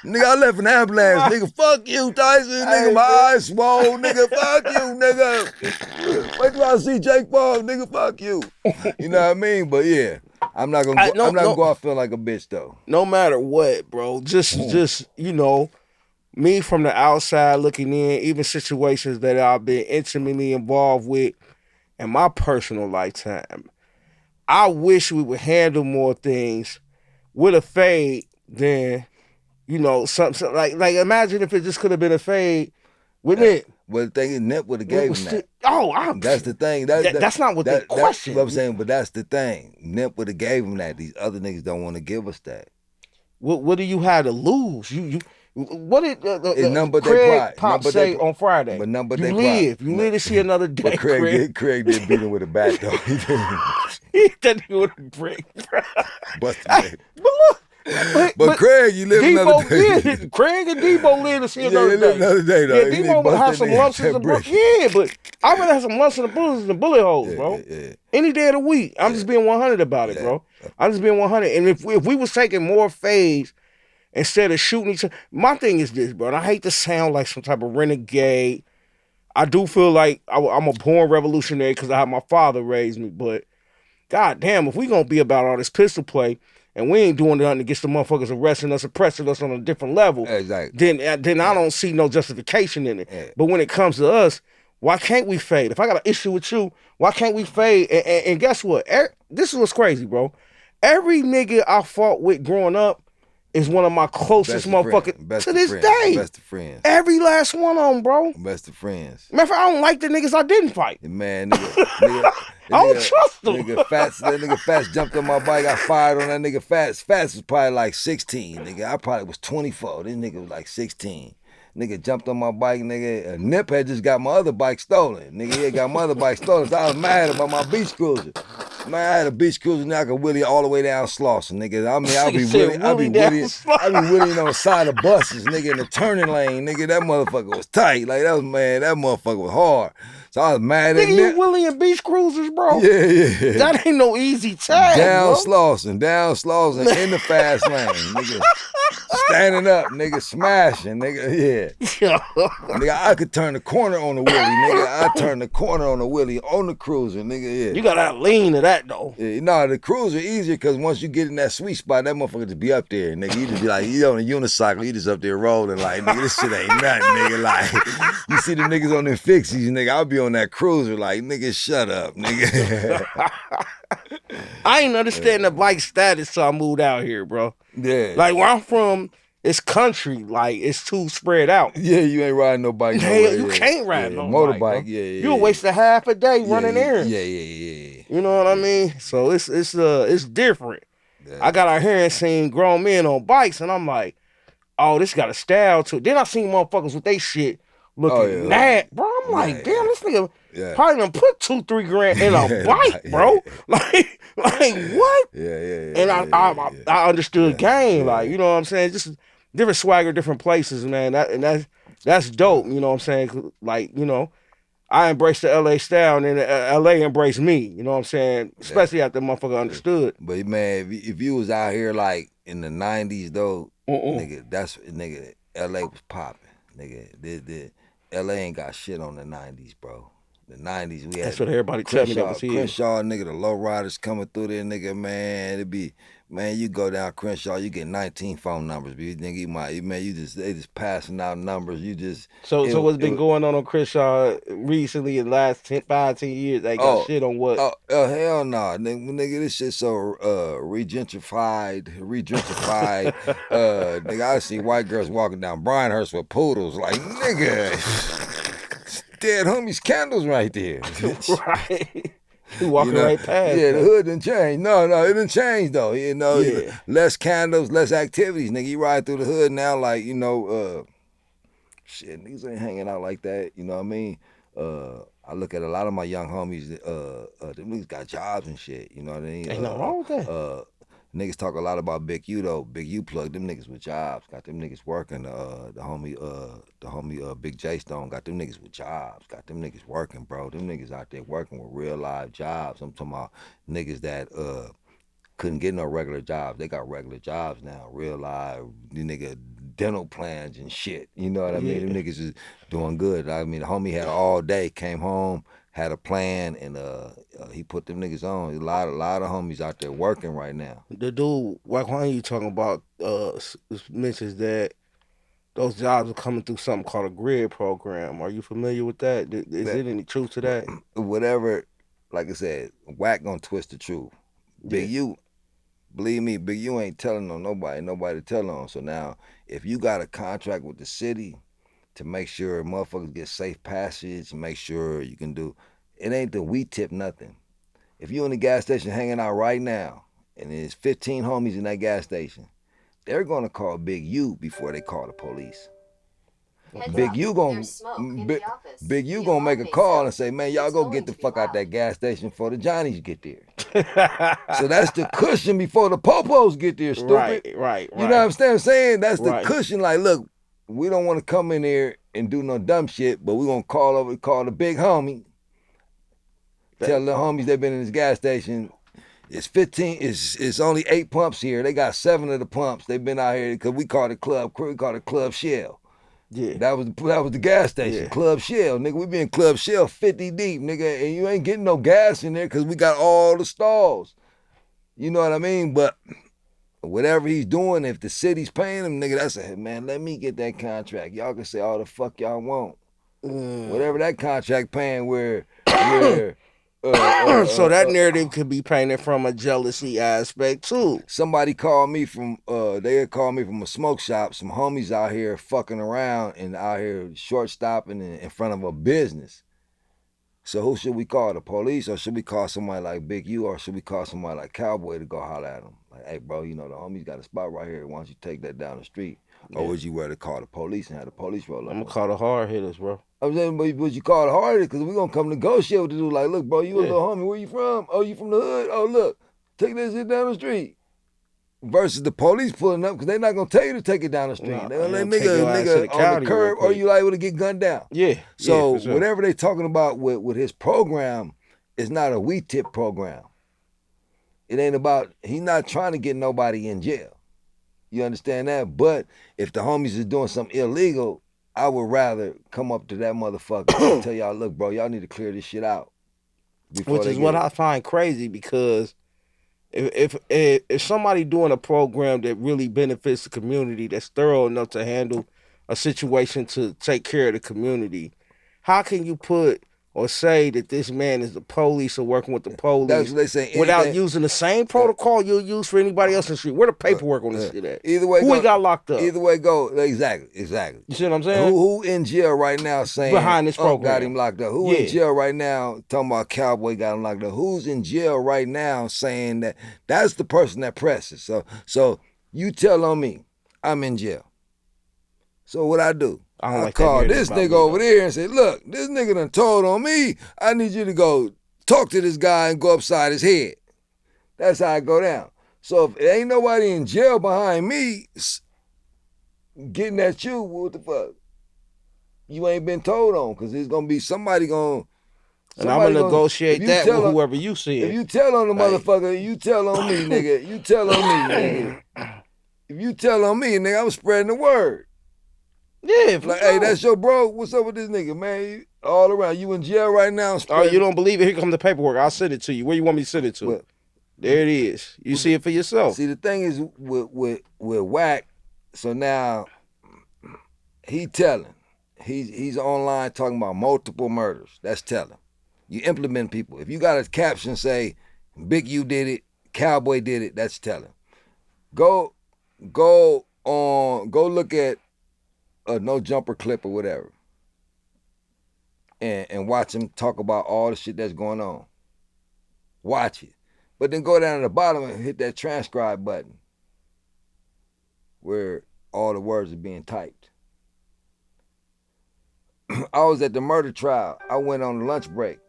Nigga, I left an ambulance. Nigga, fuck you, Tyson. Nigga, my eyes swole. Nigga, fuck you, nigga. Wait till I see Jake Paul. Nigga, fuck you. You know what I mean? But yeah, I'm not gonna go out feeling like a bitch though. No matter what, bro. Just you know, me from the outside looking in, even situations that I've been intimately involved with in my personal lifetime. I wish we would handle more things with a fade than. You know, something like imagine if it just could have been a fade with Nip. Well, the thing is, Nip would have gave him that. That's the thing. That's not what the question. That's what I'm saying, but that's the thing. Nip would have gave him that. These other niggas don't want to give us that. What do you have to lose? You what did Craig Pop say on Friday? But number you live to see another day. But Craig did beat him with a bat though. He did with a brick. Busted it. But look. But Craig, you live another day. Craig and Debo live to see another day. Another day though. Yeah, Debo would have some lumps in the bullet. Yeah, but I'd rather have some lumps in the bullets than the bullet holes, bro. Yeah. Any day of the week. I'm just being 100 about it, bro. I'm just being 100. And if we was taking more fades instead of shooting each other, my thing is this, bro. And I hate to sound like some type of renegade. I do feel like I'm a born revolutionary because I have my father raised me, but god damn, if we gonna be about all this pistol play, and we ain't doing nothing against the motherfuckers arresting us, oppressing us on a different level, exactly. then I don't see no justification in it. Yeah. But when it comes to us, why can't we fade? If I got an issue with you, why can't we fade? And guess what? This is what's crazy, bro. Every nigga I fought with growing up is one of my closest motherfuckers to this day. Best of friends. Every last one of them, bro. Best of friends. Matter of fact, I don't like the niggas I didn't fight. Man, nigga I don't trust them. That nigga Fats jumped on my bike. I fired on that nigga Fats. Fats was probably like 16, nigga. I probably was 24. This nigga was like 16. Nigga jumped on my bike, nigga. Nip had just got my other bike stolen. Nigga, he had got my other bike stolen. So I was mad about my beach cruiser. Man, I had a beach cruiser and I could wheelie all the way down Slauson, nigga. I mean, I'll be wheeling on the side of buses, nigga, in the turning lane, nigga. That motherfucker was tight. Like, that motherfucker was hard. So I was mad at Nip. Nigga, you wheeling beach cruisers, bro? Yeah. That ain't no easy time, down bro. Slauson, in the fast lane, nigga. Standing up, nigga, smashing, nigga, yeah. Nigga, I could turn the corner on the wheelie, nigga. I turned the corner on the wheelie on the cruiser, nigga, yeah. You gotta lean to that, though. Yeah, no, the cruiser easier because once you get in that sweet spot, that motherfucker just be up there, nigga. You just be like, you on a unicycle, you just up there rolling like, nigga, this shit ain't nothing, nigga. Like, you see the niggas on them fixies, nigga, I'll be on that cruiser like, nigga, shut up, nigga. I ain't understand the bike status till I moved out here, bro. Yeah. Like, where I'm from, it's country. Like, it's too spread out. Yeah, you ain't riding no bike. Hell, you can't ride no motorbike. Bike, yeah. You'll waste a half a day running errands. Yeah. You know what I mean? So it's different. Yeah. I got out here and seen grown men on bikes, and I'm like, oh, this got a style to it. Then I seen motherfuckers with they shit looking mad, bro. I'm like, damn, this nigga probably done put 2-3 grand in a bike, bro. Like what? And I understood game, like, you know what I'm saying? Just different swagger, different places, man. That's dope, you know what I'm saying? Like, you know, I embraced the LA style, and then LA embraced me, you know what I'm saying? Especially after the motherfucker understood. But man, if you was out here like in the 90s though, nigga, LA was popping. Nigga, the LA ain't got shit on the 90s, bro. The 90s, we had. That's what everybody tell me that was here. Crenshaw, nigga, the low riders coming through there, nigga, man. It'd be, man, you go down Crenshaw, you get 19 phone numbers, but you think they just passing out numbers. You just. So what's been going on Crenshaw recently in the last 5-10 years? They got shit on what? Oh hell no, nigga, this shit so regentrified. Nigga, I see white girls walking down Bryanhurst with poodles, like nigga. Dead homies candles right there. Right. You walking right past. Yeah, the hood didn't change. No, it didn't change though. You know, less candles, less activities. Nigga, you ride through the hood now like, you know, shit, niggas ain't hanging out like that. You know what I mean? I look at a lot of my young homies, them niggas got jobs and shit. You know what I mean? Ain't nothing wrong with that. Niggas talk a lot about Big U though. Big U plugged them niggas with jobs. Got them niggas working. The homie Big J Stone got them niggas with jobs. Got them niggas working, bro. Them niggas out there working with real live jobs. I'm talking about niggas that couldn't get no regular jobs. They got regular jobs now. Real live, the nigga dental plans and shit. You know what I mean? Them niggas is doing good. I mean, the homie had all day, came home, had a plan, and he put them niggas on. A lot of homies out there working right now. The dude, Wack, why you talking about, mentions that those jobs are coming through something called a grid program. Are you familiar with that? Is there any truth to that? Whatever, like I said, Wack gonna twist the truth. Big U, believe me, Big U ain't telling on nobody to tell on. So now, if you got a contract with the city to make sure motherfuckers get safe passage, make sure you can do, it ain't that we tip nothing. If you in the gas station hanging out right now, and there's 15 homies in that gas station, they're gonna call Big U before they call the police. Big U gonna make a call and say, man, y'all go get the fuck out that gas station before the Johnnies get there. So that's the cushion before the popos get there, stupid. Right. You know what I'm saying? That's the cushion. Like, look, we don't want to come in here and do no dumb shit, but we're gonna call the big homie. Tell the homies they've been in this gas station. It's 15. It's only 8 pumps here. They got 7 of the pumps. They've been out here because we call it Club Shell. Yeah, that was the gas station, Club Shell, nigga. We been Club Shell 50 deep, nigga, and you ain't getting no gas in there because we got all the stalls. You know what I mean? But whatever he's doing, if the city's paying him, nigga, that's man. Let me get that contract. Y'all can say all the fuck y'all want. Whatever that contract paying, so that narrative could be painted from a jealousy aspect too. Somebody called me from they had called me from a smoke shop. Some homies out here fucking around and out here short stopping in front of a business. So who should we call? The police, or should we call somebody like Big U, or should we call somebody like Cowboy to go holler at them? Like, hey bro, you know the homies got a spot right here. Why don't you take that down the street? Or would you rather call the police and have the police roll up? I'm gonna call the hard hitters, bro. I'm saying, but would you call the hard hitters? Because we're gonna come negotiate with the dude. Like, look, bro, you a little homie. Where you from? Oh, you from the hood? Oh, look, take that shit down the street. Versus the police pulling up, because they're not gonna tell you to take it down the street. They're gonna let nigga on the curb, or you liable to get gunned down. Yeah. So whatever they talking about with his program, it's not a we tip program. It ain't about, he's not trying to get nobody in jail. You understand that? But if the homies is doing something illegal, I would rather come up to that motherfucker and tell y'all, look, bro, y'all need to clear this shit out. Which is what I find crazy, because if somebody doing a program that really benefits the community, that's thorough enough to handle a situation to take care of the community, how can you put or say that this man is the police or working with the police That's what they say, without using the same protocol you'll use for anybody else in the street? Where the paperwork on this shit at? Either way, who he got locked up? Either way go. Exactly. You see what I'm saying? Who in jail right now saying behind this program got him locked up? Who in jail right now talking about Cowboy got him locked up? Who's in jail right now saying that's the person that presses? So you tell on me, I'm in jail. So what I do? I call this nigga over there and say, look, this nigga done told on me. I need you to go talk to this guy and go upside his head. That's how I go down. So if there ain't nobody in jail behind me getting at you, what the fuck? You ain't been told on, because there's going to be somebody going to... And I'm going to negotiate that with whoever you see. If you tell on the motherfucker, you tell on me, nigga. You tell on me, nigga. If you tell on me, nigga, I'm spreading the word. Yeah, like, hey, that's your bro. What's up with this nigga, man? All around. You in jail right now. Oh, you don't believe it? Here comes the paperwork. I'll send it to you. Where you want me to send it to? There it is. You see it for yourself. See, the thing is with Wack, so now he telling. He's online talking about multiple murders. That's telling. You implement people. If you got a caption say, Big U did it, Cowboy did it, that's telling. Go look at a No Jumper clip or whatever. And watch him talk about all the shit that's going on. Watch it. But then go down to the bottom and hit that transcribe button where all the words are being typed. I was at the murder trial. I went on lunch break.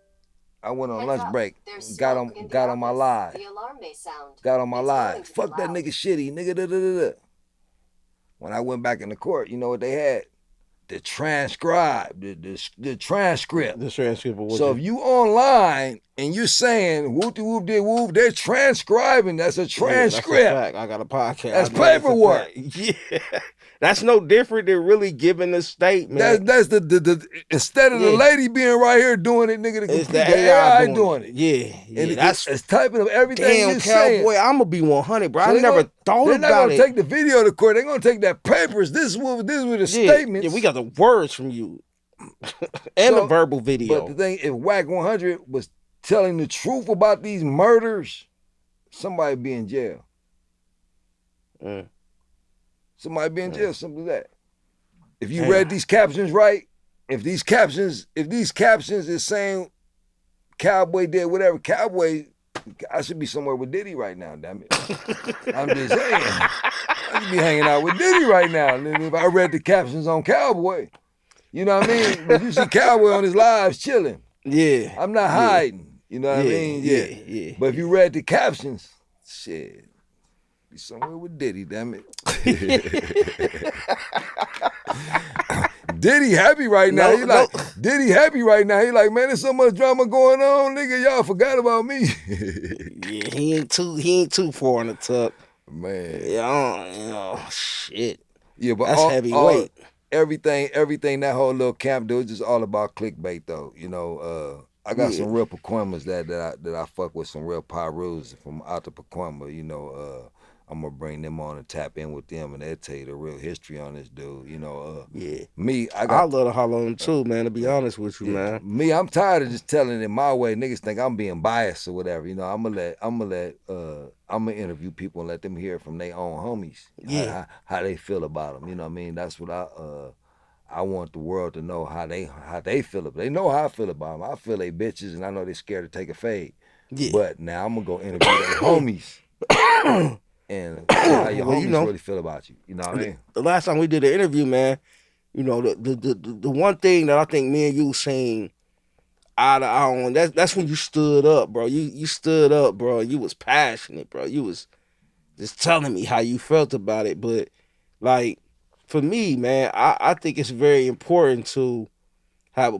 Got on my live. Got on my live. Fuck that nigga shitty, nigga da. When I went back in the court, you know what they had? The transcribe, the transcript. The transcript. So if you online and you're saying whoop whoop did whoop, they're transcribing. That's a transcript. Yeah, that's a fact. I got a podcast. That's paperwork. Yeah. That's no different than really giving a statement. That's the instead of the lady being right here doing it, nigga, the AI doing it. Yeah. And it's typing of everything you're saying. Cowboy, I'm gonna be 100, bro. So I never thought about it. They're not gonna take the video to court. They're gonna take that papers. This was the statements. Yeah, we got the words from you and the verbal video. But the thing, if Wack 100 was telling the truth about these murders, somebody be in jail. Somebody be in jail, simple as that. If you read these captions right, if these captions is saying Cowboy did whatever, Cowboy, I should be somewhere with Diddy right now, damn it. I'm just saying. I should be hanging out with Diddy right now. And if I read the captions on Cowboy, you know what I mean? But you see Cowboy on his lives chilling. Yeah. I'm not hiding. You know what I mean? Yeah. But if you read the captions, shit. Be somewhere with Diddy, damn it. Diddy happy right now. Diddy happy right now. He like, man, there's so much drama going on, nigga. Y'all forgot about me. Yeah, he ain't too far in the tuck. Man. Yeah, shit. Yeah, but that's heavyweight. Everything that whole little camp do is just all about clickbait though. You know, I got some real Pacoimas that I fuck with, some real Pyrus from out the Pacoima, you know, I'm gonna bring them on and tap in with them, and they'll tell you the real history on this dude. You know, I love to holler on him too, man. To be honest with you, man. Me, I'm tired of just telling it my way. Niggas think I'm being biased or whatever. You know, I'm gonna interview people and let them hear from their own homies. How they feel about them. You know what I mean? That's what I want the world to know how they feel about. They know how I feel about them. I feel they bitches, and I know they scared to take a fade. Yeah. But now I'm gonna go interview their homies. And how your homies really feel about you. You know what I mean? The last time we did an interview, man, you know, the one thing that I think me and you seen eye to eye on, that's when you stood up, bro. You stood up, bro. You was passionate, bro. You was just telling me how you felt about it. But, like, for me, man, I think it's very important to have a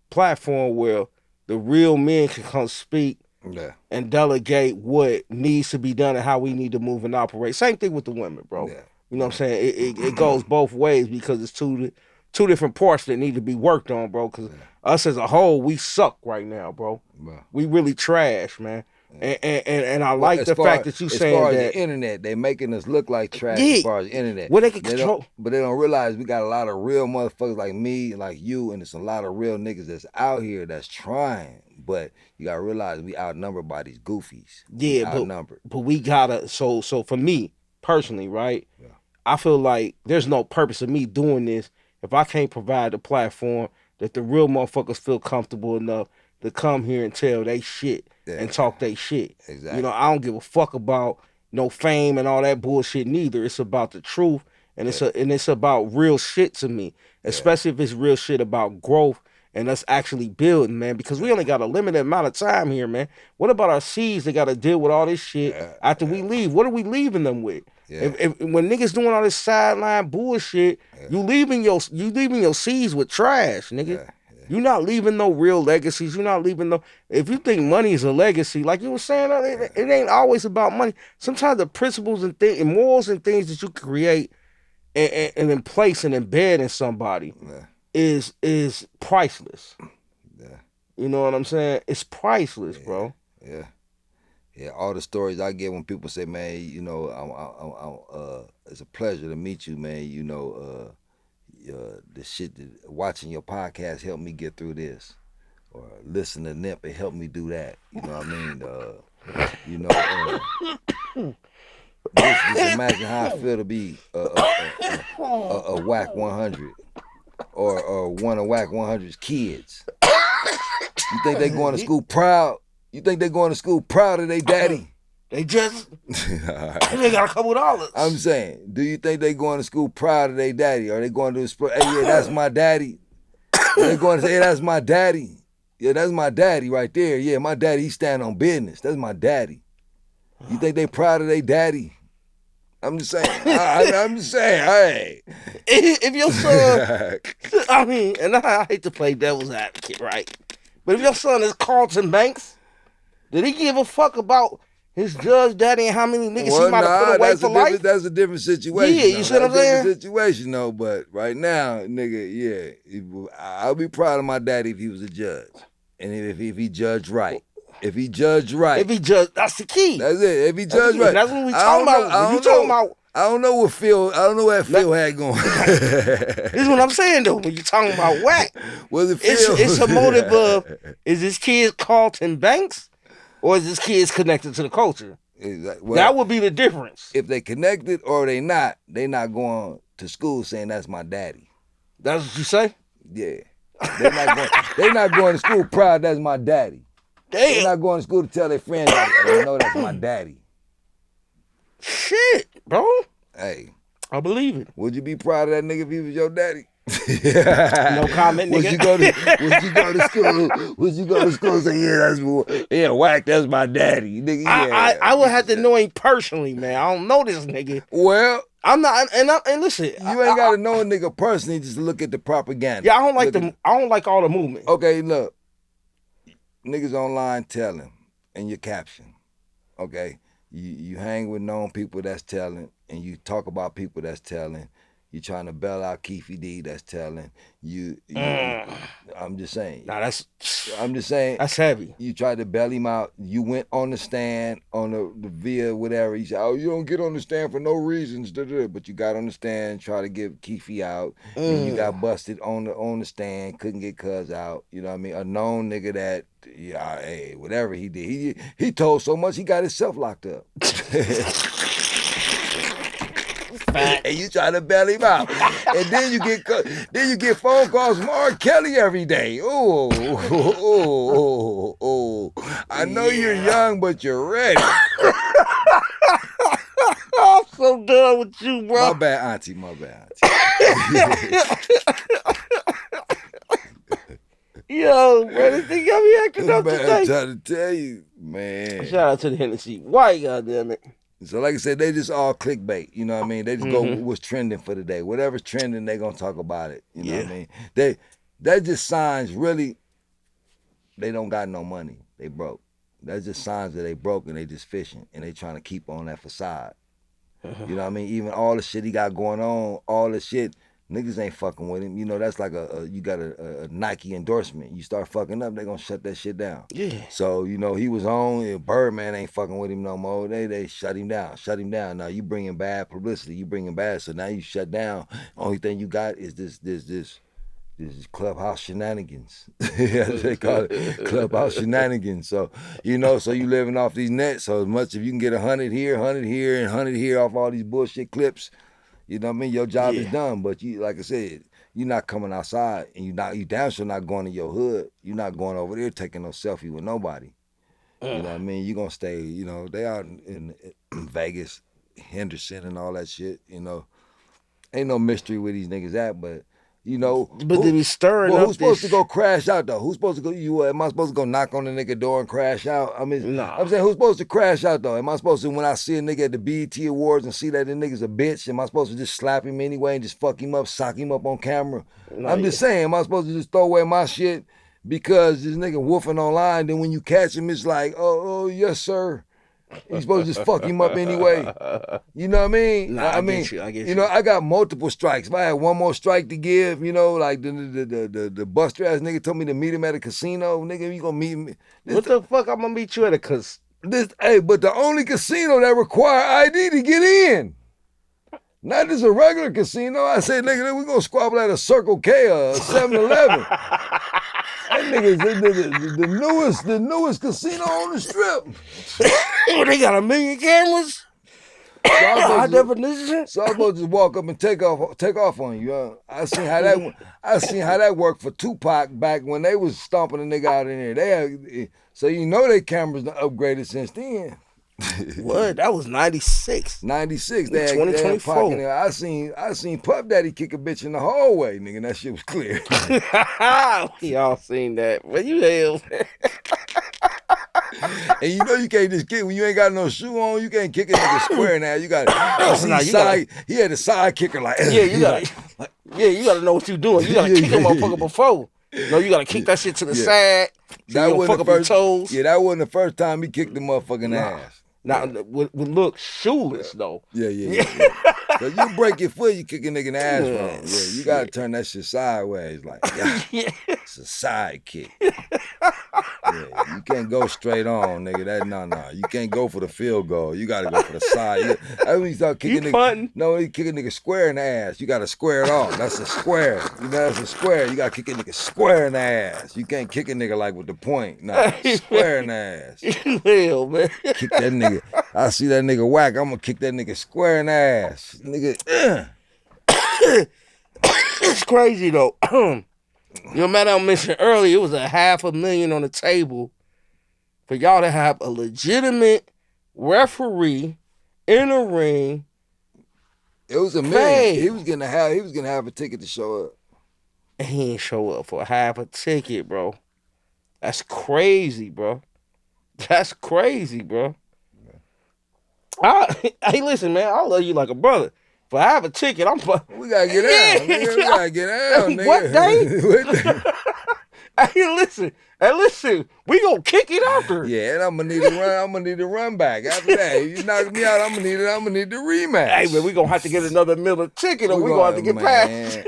platform where the real men can come speak and delegate what needs to be done and how we need to move and operate. Same thing with the women, bro. Yeah. You know what I'm saying? It goes both ways because it's two different parts that need to be worked on, bro. Because us as a whole, we suck right now, bro. Yeah. We really trash, man. Yeah. And I like the fact that you saying that. As far as the internet, they making us look like trash as far as the internet. Well, they can control. But they don't realize we got a lot of real motherfuckers like me, like you, and there's a lot of real niggas that's out here that's trying. But you gotta realize we outnumbered by these goofies. Yeah, but we gotta. So for me personally, right? Yeah. I feel like there's no purpose of me doing this if I can't provide a platform that the real motherfuckers feel comfortable enough to come here and tell they shit and talk they shit. Exactly. You know, I don't give a fuck about no fame and all that bullshit neither. It's about the truth and it's about real shit to me, especially if it's real shit about growth and us actually building, man. Because we only got a limited amount of time here, man. What about our seeds that got to deal with all this shit after we leave? What are we leaving them with? If when niggas doing all this sideline bullshit, you leaving your seeds with trash, nigga. You're not leaving no real legacies. You're not leaving no. If you think money is a legacy, like you were saying, it ain't always about money. Sometimes the principles and and morals and things that you create and in place and embed in somebody is priceless. Yeah. You know what I'm saying? It's priceless, bro. Yeah, all the stories I get when people say, man, you know, it's a pleasure to meet you, man. You know, the shit that watching your podcast helped me get through this, or listen to Nip, it helped me do that. You know what I mean? You know, just imagine how I feel to be a Wack 100 or one of Wack 100's kids. You think they going to school proud? You think they going to school proud of their daddy? They just they got a couple dollars. I'm saying, do you think they going to school proud of their daddy? Are they going to hey, yeah, that's my daddy? They going to say, hey, that's my daddy? Yeah, that's my daddy right there. Yeah, my daddy, he stand on business. That's my daddy. You think they proud of their daddy? I'm just saying. I'm just saying. Hey, if your son, I mean, and I hate to play devil's advocate, right? But if your son is Carlton Banks, did he give a fuck about his judge daddy and how many niggas he might have put away for life? That's a different situation. Yeah, you see what I'm saying? That's a different situation, though. But right now, nigga, yeah, I'll be proud of my daddy if he was a judge, and if he judged right. If he judged right. If he judged, that's the key. That's it. If he judged right. That's what we talking about. I don't know what Phil had going. This is what I'm saying though. When you talking about Wack, was it Phil? It's a motive of, is this kid Carlton Banks, or is this kid connected to the culture? Well, that would be the difference. If they connected or they not going to school saying that's my daddy. That's what you say? Yeah. They're not going to school proud that's my daddy. Damn. They're not going to school to tell their friends, I know that's my daddy. Shit, bro. Hey. I believe it. Would you be proud of that nigga if he was your daddy? No comment, nigga. Would you go to school? Would you go to school and say, yeah, Wack, that's my daddy. Nigga, yeah. I would have to know him personally, man. I don't know this nigga. Well, I'm not, and listen, you ain't gotta know a nigga personally. Just look at the propaganda. Yeah, I don't like all the movement. Okay, look, niggas online telling, and your caption. Okay, you hang with known people that's telling, and you talk about people that's telling. You trying to bail out Keefy D that's telling. I'm just saying. Nah, I'm just saying. That's heavy. You tried to bail him out. You went on the stand on the via whatever. He said, oh, you don't get on the stand for no reasons. But you got on the stand, try to get Keefy out. And you got busted on the stand, couldn't get Cuz out. You know what I mean? A known nigga that, hey, whatever he did. He told so much he got himself locked up. And you try to bail him out, and then you get phone calls from R. Kelly every day. Oh, I know you're young, but you're ready. I'm so done with you, bro. My bad, auntie. Yo, bro, this thing got me acting up today. I'm trying to tell you, man. Shout out to the Hennessy. Why, goddamn it? So like I said, they just all clickbait, you know what I mean? They just go what's trending for the day. Whatever's trending, they gonna talk about it. You know what I mean? That just signs really, they don't got no money. They broke. That's just signs that they broke and they just fishing and they trying to keep on that facade. You know what I mean? Even all the shit he got going on, all the shit, niggas ain't fucking with him. You know, that's like you got a Nike endorsement. You start fucking up, they gonna shut that shit down. Yeah. So, you know, he was on, Birdman ain't fucking with him no more. They shut him down. Now you bringing bad publicity, you bringing bad, so now you shut down. Only thing you got is this clubhouse shenanigans. As they call it, clubhouse shenanigans. So, you know, so you living off these nets. So as much if you can get 100 here, 100 here, and 100 here off all these bullshit clips, you know what I mean? Your job is done, but you, like I said, you're not coming outside, and you damn sure not going to your hood. You're not going over there taking no selfie with nobody. You know what I mean? You're gonna stay. You know, they out in Vegas, Henderson, and all that shit. You know, ain't no mystery where these niggas at, but you know. But they be stirring up. Who's supposed to go crash out though? Who's supposed to go? Am I supposed to go knock on the nigga door and crash out? I mean, nah. I'm saying, who's supposed to crash out though? Am I supposed to, when I see a nigga at the BET Awards and see that the nigga's a bitch, am I supposed to just slap him anyway and just fuck him up, sock him up on camera? I'm just saying, am I supposed to just throw away my shit because this nigga woofing online? Then when you catch him, it's like, oh yes sir. You supposed to just fuck him up anyway. You know what I mean? Nah, I mean, I get you. You know, I got multiple strikes. If I had one more strike to give, you know, like the buster ass nigga told me to meet him at a casino. Nigga, you gonna meet me? What the fuck? I'm gonna meet you at a but the only casino that require ID to get in. Not just a regular casino. I said, nigga, we gonna squabble at a Circle K or a 7-Eleven. That nigga's the newest casino on the strip. They got 1 million cameras. High definition. So I was supposed to just walk up and take off on you. I seen how that worked for Tupac back when they was stomping a nigga out in there. So you know they cameras done upgraded since then. What? That was 96. 96. 2024. I seen Puff Daddy kick a bitch in the hallway, nigga. That shit was clear. Y'all seen that? But you hell. And you know you can't just kick when you ain't got no shoe on. You can't kick a nigga square now. You got he had a side kicker like you gotta know what you're doing. You gotta kick a motherfucker before. No, you gotta kick that shit to the side. So that wasn't fuck up your toes. Yeah, that wasn't the first time he kicked the motherfucking ass. Now, would look shoeless though. Yeah. Cause you break your foot, you kick a nigga in the ass wrong. Yeah, you gotta turn that shit sideways, like it's a side kick. Yeah, you can't go straight on, nigga. No. You can't go for the field goal. You gotta go for the side. That's when you start kicking nigga. No, you kick a nigga square in the ass. You gotta square it off. That's a square. You know, that's a square. You gotta kick a nigga square in the ass. You can't kick a nigga like with the point. No, square in the ass. Hell, man. Kick that nigga. I see that nigga Wack. I'm gonna kick that nigga square in the ass. Nigga. It's crazy though. Your man I mentioned earlier, it was $500,000 on the table for y'all to have a legitimate referee in a ring. It was $1 million. He was gonna have a ticket to show up. And he ain't show up for half a ticket, bro. That's crazy, bro. That's crazy, bro. Hey, listen, man, I love you like a brother. If I have a ticket, we gotta get out. Nigga. We gotta get out, nigga. What day? Hey, listen, we gonna kick it after. Yeah, and I'm gonna need a run back. After that, if you knock me out, I'm gonna need the rematch. Hey, man, we gonna have to get another Miller ticket, or we gonna have to get past.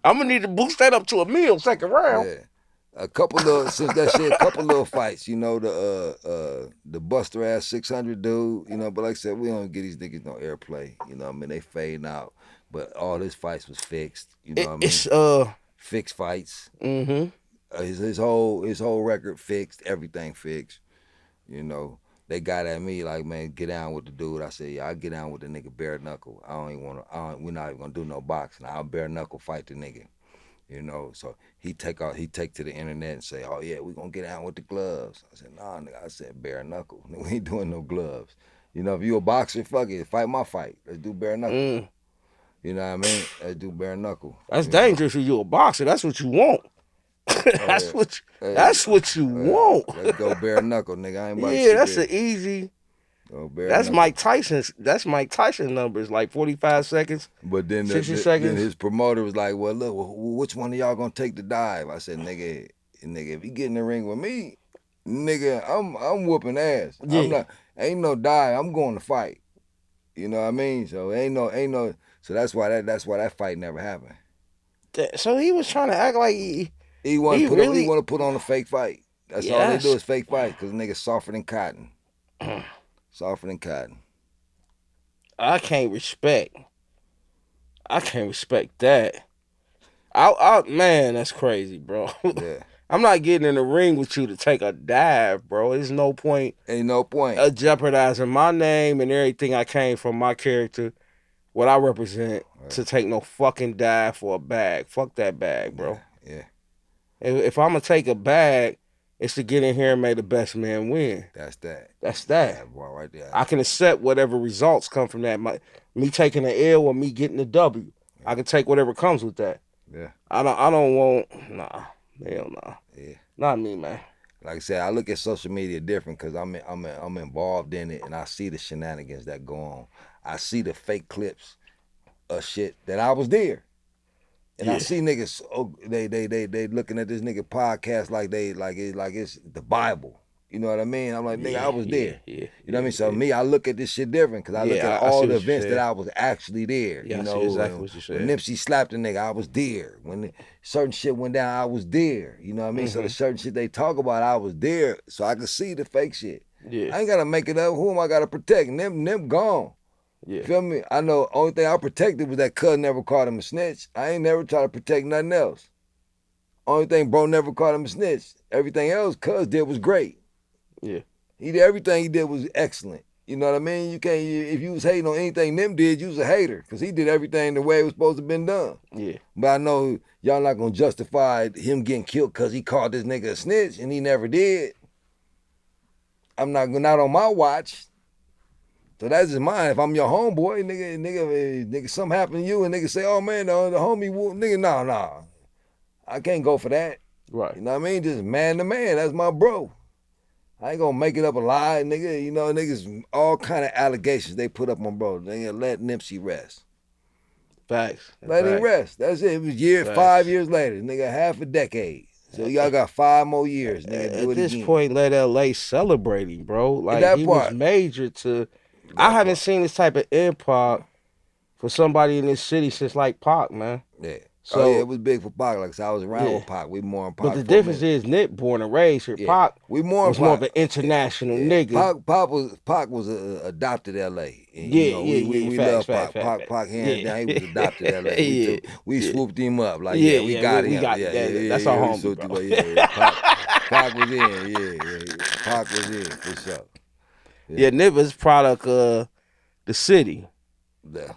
I'm gonna need to boost that up to $1 million second round. Yeah. A couple little fights, you know, the buster ass 600 dude, you know, but like I said, we don't get these niggas no airplay, you know what I mean? They fading out, but all his fights was fixed, you know what I mean? It's fixed fights. Mm-hmm. His whole record fixed, everything fixed, you know. They got at me like, man, get down with the dude. I said, yeah, I'll get down with the nigga bare knuckle. We're not even gonna do no boxing. I'll bare knuckle fight the nigga. You know, so he take to the internet and say, oh yeah, we gonna get out with the gloves. I said, nah, nigga, I said bare knuckle. We ain't doing no gloves. You know, if you a boxer, fuck it, fight my fight. Let's do bare knuckle. You know what I mean? Let's do bare knuckle. That's dangerous if you a boxer. That's what you want. That's what you want. Let's go bare knuckle, nigga. I ain't about to that's an easy. That's knuckle. Mike Tyson's. That's Mike Tyson numbers, like 45 seconds. But then 60 seconds. Then his promoter was like, "Well, look, which one of y'all gonna take the dive?" I said, "Nigga, if you get in the ring with me, nigga, I'm whooping ass. Yeah. Ain't no dive. I'm going to fight. You know what I mean? So ain't no. So that's why that fight never happened. So he was trying to act like he want to put on a fake fight. That's all they do is fake fight because nigga softer than cotton. Softer than cotton. I can't respect that. Man, that's crazy, bro. Yeah. I'm not getting in the ring with you to take a dive, bro. There's no point. Ain't no point. Jeopardizing my name and everything I came from, my character, what I represent, to take no fucking dive for a bag. Fuck that bag, bro. Yeah. If I'm gonna take a bag, It's to get in here and make the best man win. That's that. That's that. Yeah, boy, right there. I can accept whatever results come from that. Me taking an L or me getting a W. Yeah. I can take whatever comes with that. Yeah. I don't want hell nah. Yeah. Not me, man. Like I said, I look at social media different because I'm involved in it and I see the shenanigans that go on. I see the fake clips of shit that I was there. And I see niggas, they looking at this nigga podcast like it's the Bible. You know what I mean? I'm like, nigga, I was there. You know what I mean? So me, I look at this shit different because I look at all the events that I was actually there. Yeah, you know, I see exactly what you said. When Nipsey slapped a nigga, I was there. When certain shit went down, I was there. You know what I mean? So the certain shit they talk about, I was there. So I could see the fake shit. Yeah. I ain't gotta make it up. Who am I gotta protect? Them gone. Yeah. Feel me? I know only thing I protected was that cuz never called him a snitch. I ain't never try to protect nothing else. Only thing bro never called him a snitch. Everything else cuz did was great. Yeah. He did everything he did was excellent. You know what I mean? You can't, if you was hating on anything them did, you was a hater. Because he did everything the way it was supposed to have been done. Yeah. But I know y'all not going to justify him getting killed because he called this nigga a snitch and he never did. I'm not on my watch. So that's just mine. If I'm your homeboy, nigga, something happened to you and nigga say, oh man, the homie, nigga, nah. I can't go for that. Right. You know what I mean? Just man to man. That's my bro. I ain't gonna make it up a lie, nigga. You know, niggas, all kind of allegations they put up on bro. Nigga, let Nipsey rest. Facts. Let him rest. That's it. It was 5 years later. Nigga, half a decade. So y'all got 5 more years, nigga. Do it again. At this point, let LA celebrating, bro. Like, he was major to... I haven't seen this type of impact for somebody in this city since, like, Pac, man. Yeah. So it was big for Pac. Like I said, I was around with Pac. We more on Pac. But the difference is Nip born and raised here. Pac was more of an international nigga. Pac was adopted L.A. And, we love Pac. Pac hands down. He was adopted L.A. We swooped him up. Like, we got him. That's our homie, bro. Pac was in. Pac was in, for sure. Yeah, Nip is product of the city. Yeah.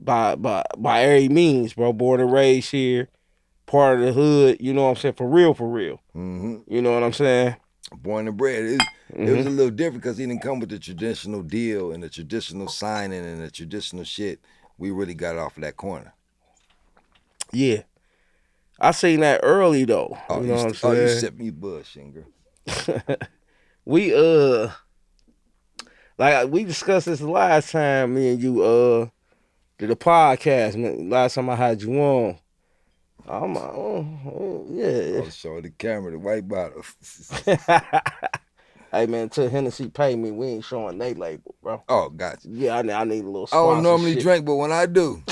By every means, bro. Born and raised here, part of the hood. You know what I'm saying? For real. Mm-hmm. You know what I'm saying? Born and bred. It was a little different because he didn't come with the traditional deal and the traditional signing and the traditional shit. We really got off of that corner. Yeah, I seen that early though. Oh, you know what I'm saying? Oh, you sent me bush, Singer. We like we discussed this last time. Me and you did a podcast, man. Last time I had you on. I'm I was showing the camera the white bottle. Hey man, until Hennessy pay me, we ain't showing they label, bro. Oh, gotcha. Yeah, I need a little sponsorship. I don't normally drink, but when I do.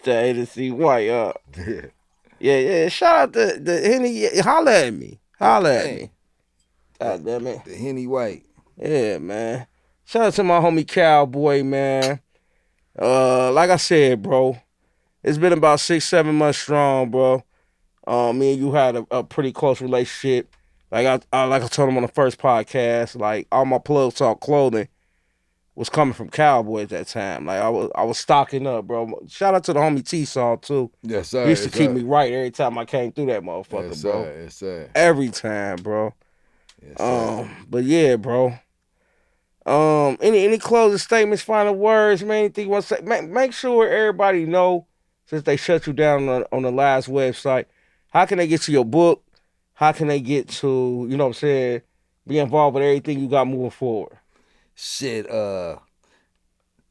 The Hennessy white, yeah. Shout out to the Henny. Holla at me. God damn it. The Henny white. Yeah, man. Shout out to my homie Cowboy, man. Like I said, bro, it's been about 6-7 months strong, bro. Me and you had a pretty close relationship. Like I told him on the first podcast, like all my Plug Talk clothing was coming from Cowboy at that time. Like I was stocking up, bro. Shout out to the homie T-Saw too. Yes, sir. He used to keep me right every time I came through that motherfucker, yes, bro. Yes, sir. Every time, bro. Yes, sir. But yeah, bro. Any closing statements, final words, man? Anything you want to say? Make sure everybody know, since they shut you down on the last website, how can they get to your book? How can they get to, you know what I'm saying, be involved with everything you got moving forward? Shit, I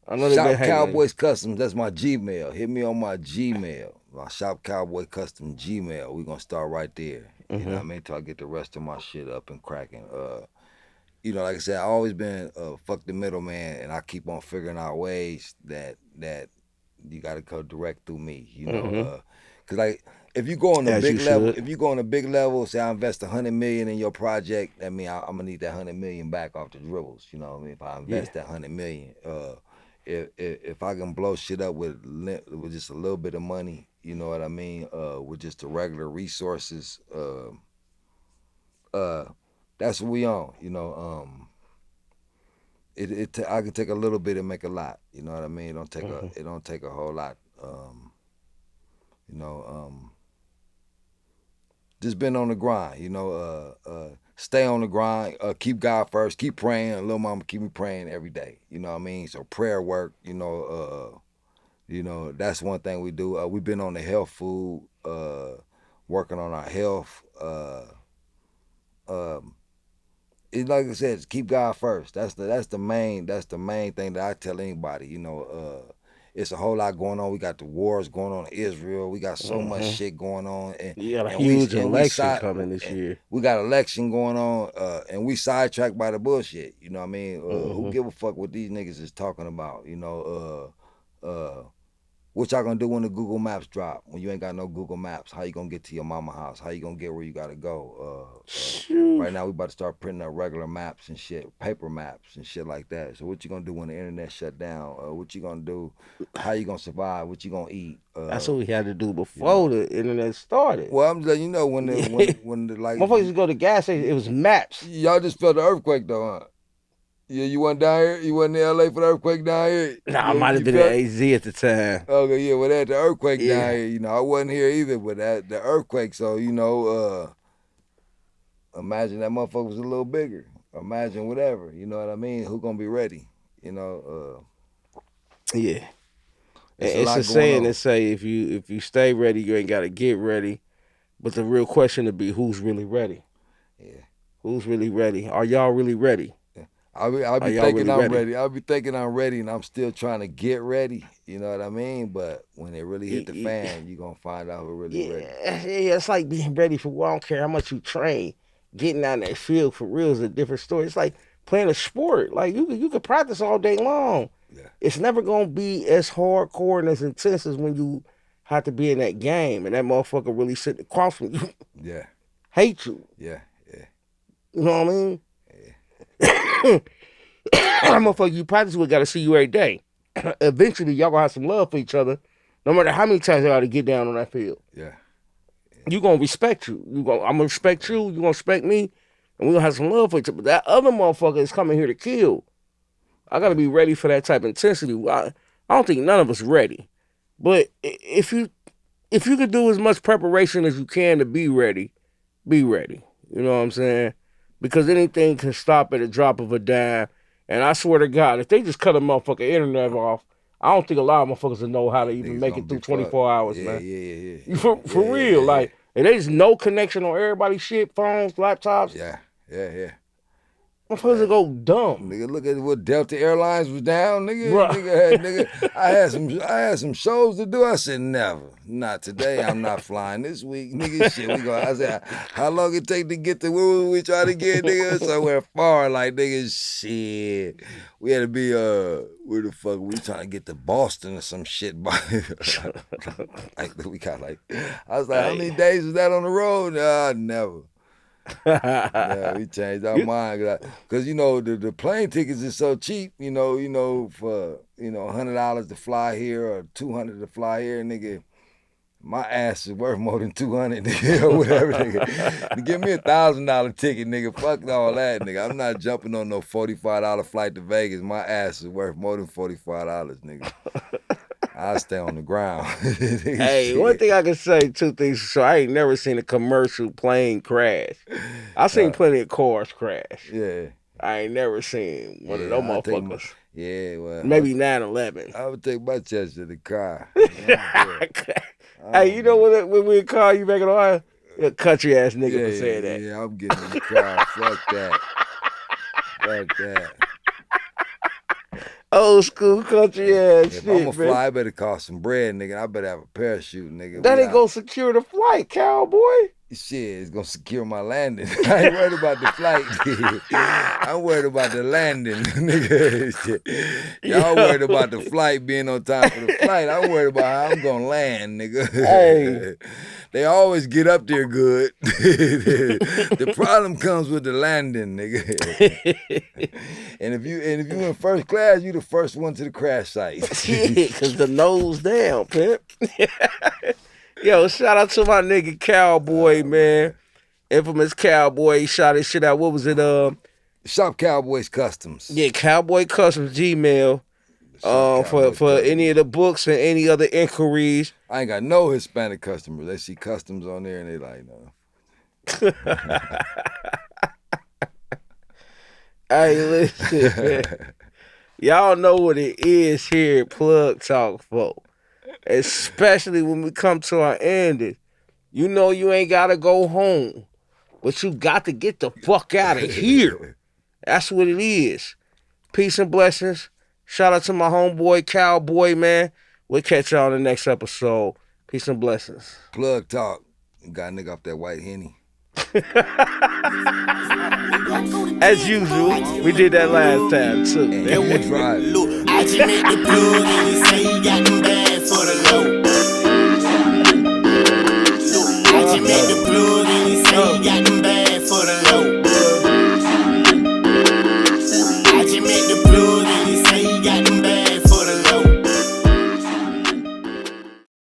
know Shop Cowboys Customs, that's my Gmail. Hit me on my Gmail. My Shop Cowboy Custom Gmail. We're gonna start right there. You know what I mean? Till I get the rest of my shit up and cracking. You know, like I said, I always been fuck the middleman, and I keep on figuring out ways that you gotta go direct through me. You know, cause like if you go on a big level, say I invest $100 million in your project, that mean I'm gonna need that $100 million back off the dribbles. You know what I mean? If I invest that $100 million, if I can blow shit up with just a little bit of money, you know what I mean? With just the regular resources, that's what we on. You know, I can take a little bit and make a lot. You know what I mean? It don't take a whole lot. You know, just been on the grind, you know. Stay on the grind. Keep God first. Keep praying. Little mama, keep me praying every day. You know what I mean? So prayer work. You know, that's one thing we do. We've been on the health food, working on our health. It's like I said, keep God first. That's the main thing that I tell anybody. You know, it's a whole lot going on. We got the wars going on in Israel. We got so much shit going on, and you got a huge election coming this year. We got election going on, and we sidetracked by the bullshit. You know what I mean? Who give a fuck what these niggas is talking about? You know, what y'all gonna do when the Google Maps drop? When you ain't got no Google Maps, how you gonna get to your mama house? How you gonna get where you gotta go? Right now we about to start printing up regular maps and shit, paper maps and shit like that. So what you gonna do when the internet shut down? What you gonna do? How you gonna survive? What you gonna eat? That's what we had to do before the internet started. Well, I'm just letting you know when the like motherfuckers go to gas station, it was maps. Y'all just felt the earthquake though, huh? Yeah, you wasn't down here? You wasn't in LA for the earthquake down here? Nah, I might have been in AZ at the time. Okay, yeah, well, that the earthquake down here, you know, I wasn't here either, but the earthquake, so, you know, imagine that motherfucker was a little bigger. Imagine whatever, you know what I mean? Who gonna be ready, you know? Yeah. It's a saying that say if you stay ready, you ain't gotta get ready. But the real question would be who's really ready? Yeah. Who's really ready? Are y'all really ready? I'll be thinking really I'm ready. I'll be thinking I'm ready, and I'm still trying to get ready. You know what I mean? But when it really hit the fan, you're going to find out who really ready. Yeah, it's like being ready for war. I don't care how much you train. Getting out in that field for real is a different story. It's like playing a sport. Like, you can practice all day long. Yeah. It's never going to be as hardcore and as intense as when you have to be in that game, and that motherfucker really sitting across from you. Yeah. Hate you. Yeah, yeah. You know what I mean? Motherfucker you practice with got to see you every day. Eventually, y'all gonna have some love for each other, no matter how many times y'all got to get down on that field. Yeah. You gonna respect you. I'm gonna respect you. You gonna respect me, and we gonna have some love for each other. But that other motherfucker is coming here to kill. I gotta be ready for that type of intensity. I don't think none of us ready. But if you could do as much preparation as you can to be ready, be ready. You know what I'm saying? Because anything can stop at a drop of a dime. And I swear to God, if they just cut a motherfucker internet off, I don't think a lot of motherfuckers will know how to even make it through 24 hours, man. Yeah. For real. Like, and there's no connection on everybody's shit, phones, laptops. Yeah. Motherfuckers will go dumb. Nigga, look at what Delta Airlines was down, nigga. I had some shows to do. I said, never. Not today. I'm not flying this week. Nigga, shit. I said, how long it take to get to where we try to get, nigga? Somewhere far. Like, nigga, shit. We had to be, where the fuck? We trying to get to Boston or some shit. Like, we got like, I was like, how many days was that on the road? Never. Yeah, we changed our mind because you know the plane tickets is so cheap. You know for $100 to fly here or $200 to fly here, nigga. My ass is worth more than $200, nigga, or whatever, nigga. Give me $1,000 ticket, nigga. Fuck all that, nigga. I'm not jumping on no $45 flight to Vegas. My ass is worth more than $45, nigga. I'll stay on the ground. Hey, one thing I can say, two things. So I ain't never seen a commercial plane crash. I seen plenty of cars crash. Yeah. I ain't never seen one of those motherfuckers. Well. Maybe 9/11. I would take my chest to the car. Hey, you know when we call you back in Ohio? You're a country ass nigga for saying that. Yeah, I'm getting in the car. Fuck that. Fuck that. Old school country ass shit, I'm gonna fly, I better cost some bread, nigga. I better have a parachute, nigga. That ain't gonna secure the flight, cowboy. Shit, it's gonna secure my landing. I ain't worried about the flight, nigga. I'm worried about the landing, nigga. Shit. Y'all worried about the flight being on time for the flight. I'm worried about how I'm gonna land, nigga. Hey. They always get up there good. The problem comes with the landing, nigga. And if you in first class, you the first one to the crash site. Cause the nose down, pimp. Yo, shout out to my nigga Cowboy, man. Infamous Cowboy. He shot his shit out. What was it? Shop Cowboys Customs. Yeah, Cowboy Customs Gmail. For any of the books and any other inquiries. I ain't got no Hispanic customers. They see customs on there and they like, no. Hey, listen, man. Y'all know what it is here at Plug Talk, folks. Especially when we come to our ending. You know you ain't got to go home, but you got to get the fuck out of here. That's what it is. Peace and blessings. Shout out to my homeboy Cowboy, man. We'll catch y'all in the next episode. Peace and blessings. Plug Talk. Got a nigga off that white Henny. As usual, we did that last time too. And Look, I just met the plug and he say he got them bad